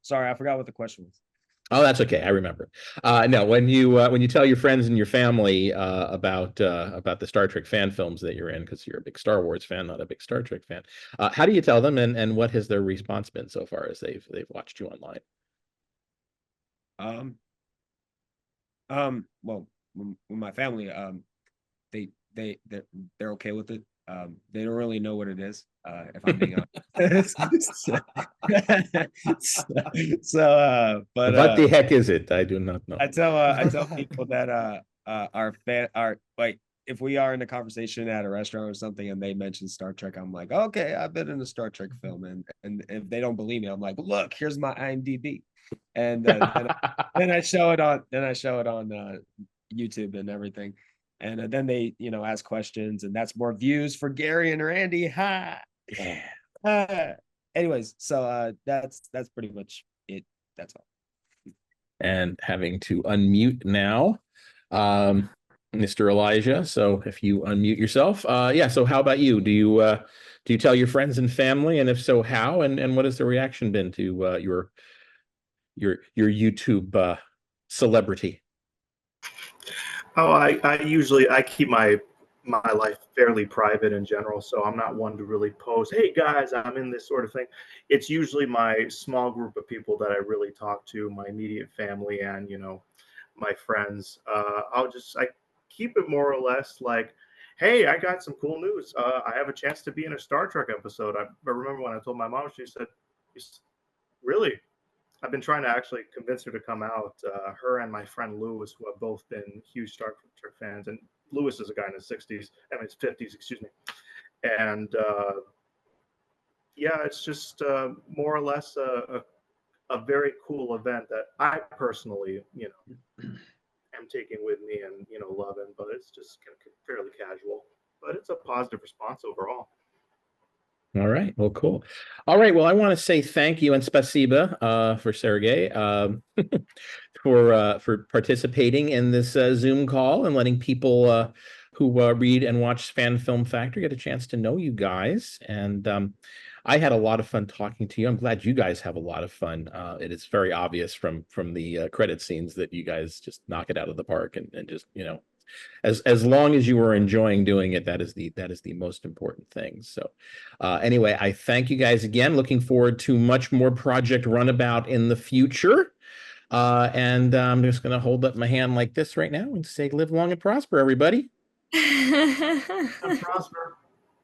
[SPEAKER 7] Sorry, I forgot what the question was.
[SPEAKER 1] Oh, that's okay. I remember. No, when you tell your friends and your family about the Star Trek fan films that you're in, because you're a big Star Wars fan, not a big Star Trek fan, how do you tell them, and what has their response been so far as they've watched you online?
[SPEAKER 7] Well, with my family, they're okay with it. They don't really know what it is, if I'm being honest. But
[SPEAKER 1] What the heck is it? I do not know.
[SPEAKER 7] I tell people that are like, if we are in a conversation at a restaurant or something and they mention Star Trek, I'm like, okay, I've been in a Star Trek film, and if they don't believe me, I'm like, look, here's my IMDb, and then I show it on YouTube and everything, and then they ask questions, and that's more views for Gary and Randy. Ha! Yeah. Anyways, so that's pretty much it. That's all.
[SPEAKER 1] And having to unmute now, Mr. Elijah. So if you unmute yourself, yeah. So how about you? Do you tell your friends and family, and if so, how? And what has the reaction been to your YouTube celebrity?
[SPEAKER 4] Oh, I usually keep my life fairly private in general, so I'm not one to really post, "Hey guys, I'm in this," sort of thing. It's usually my small group of people that I really talk to, my immediate family, and my friends. I keep it more or less like, "Hey, I got some cool news. I have a chance to be in a Star Trek episode." I remember when I told my mom, she said, "Really?" I've been trying to actually convince her to come out. Her and my friend Lewis, who have both been huge Star Trek fans, and Lewis is a guy in his 60s, I mean his 50s, excuse me. And yeah, it's just more or less a very cool event that I personally, am taking with me and loving. But it's just kind of fairly casual. But it's a positive response overall.
[SPEAKER 1] All right. Well, cool. All right. Well, I want to say thank you and spasiba for Sergey for participating in this Zoom call and letting people who read and watch Fan Film Factory get a chance to know you guys. And I had a lot of fun talking to you. I'm glad you guys have a lot of fun. It is very obvious from the credit scenes that you guys just knock it out of the park and just as long as you were enjoying doing it, that is the most important thing. So anyway, I thank you guys again. Looking forward to much more Project Runabout in the future. And I'm just going to hold up my hand like this right now and say, live long and prosper, everybody.
[SPEAKER 4] And prosper.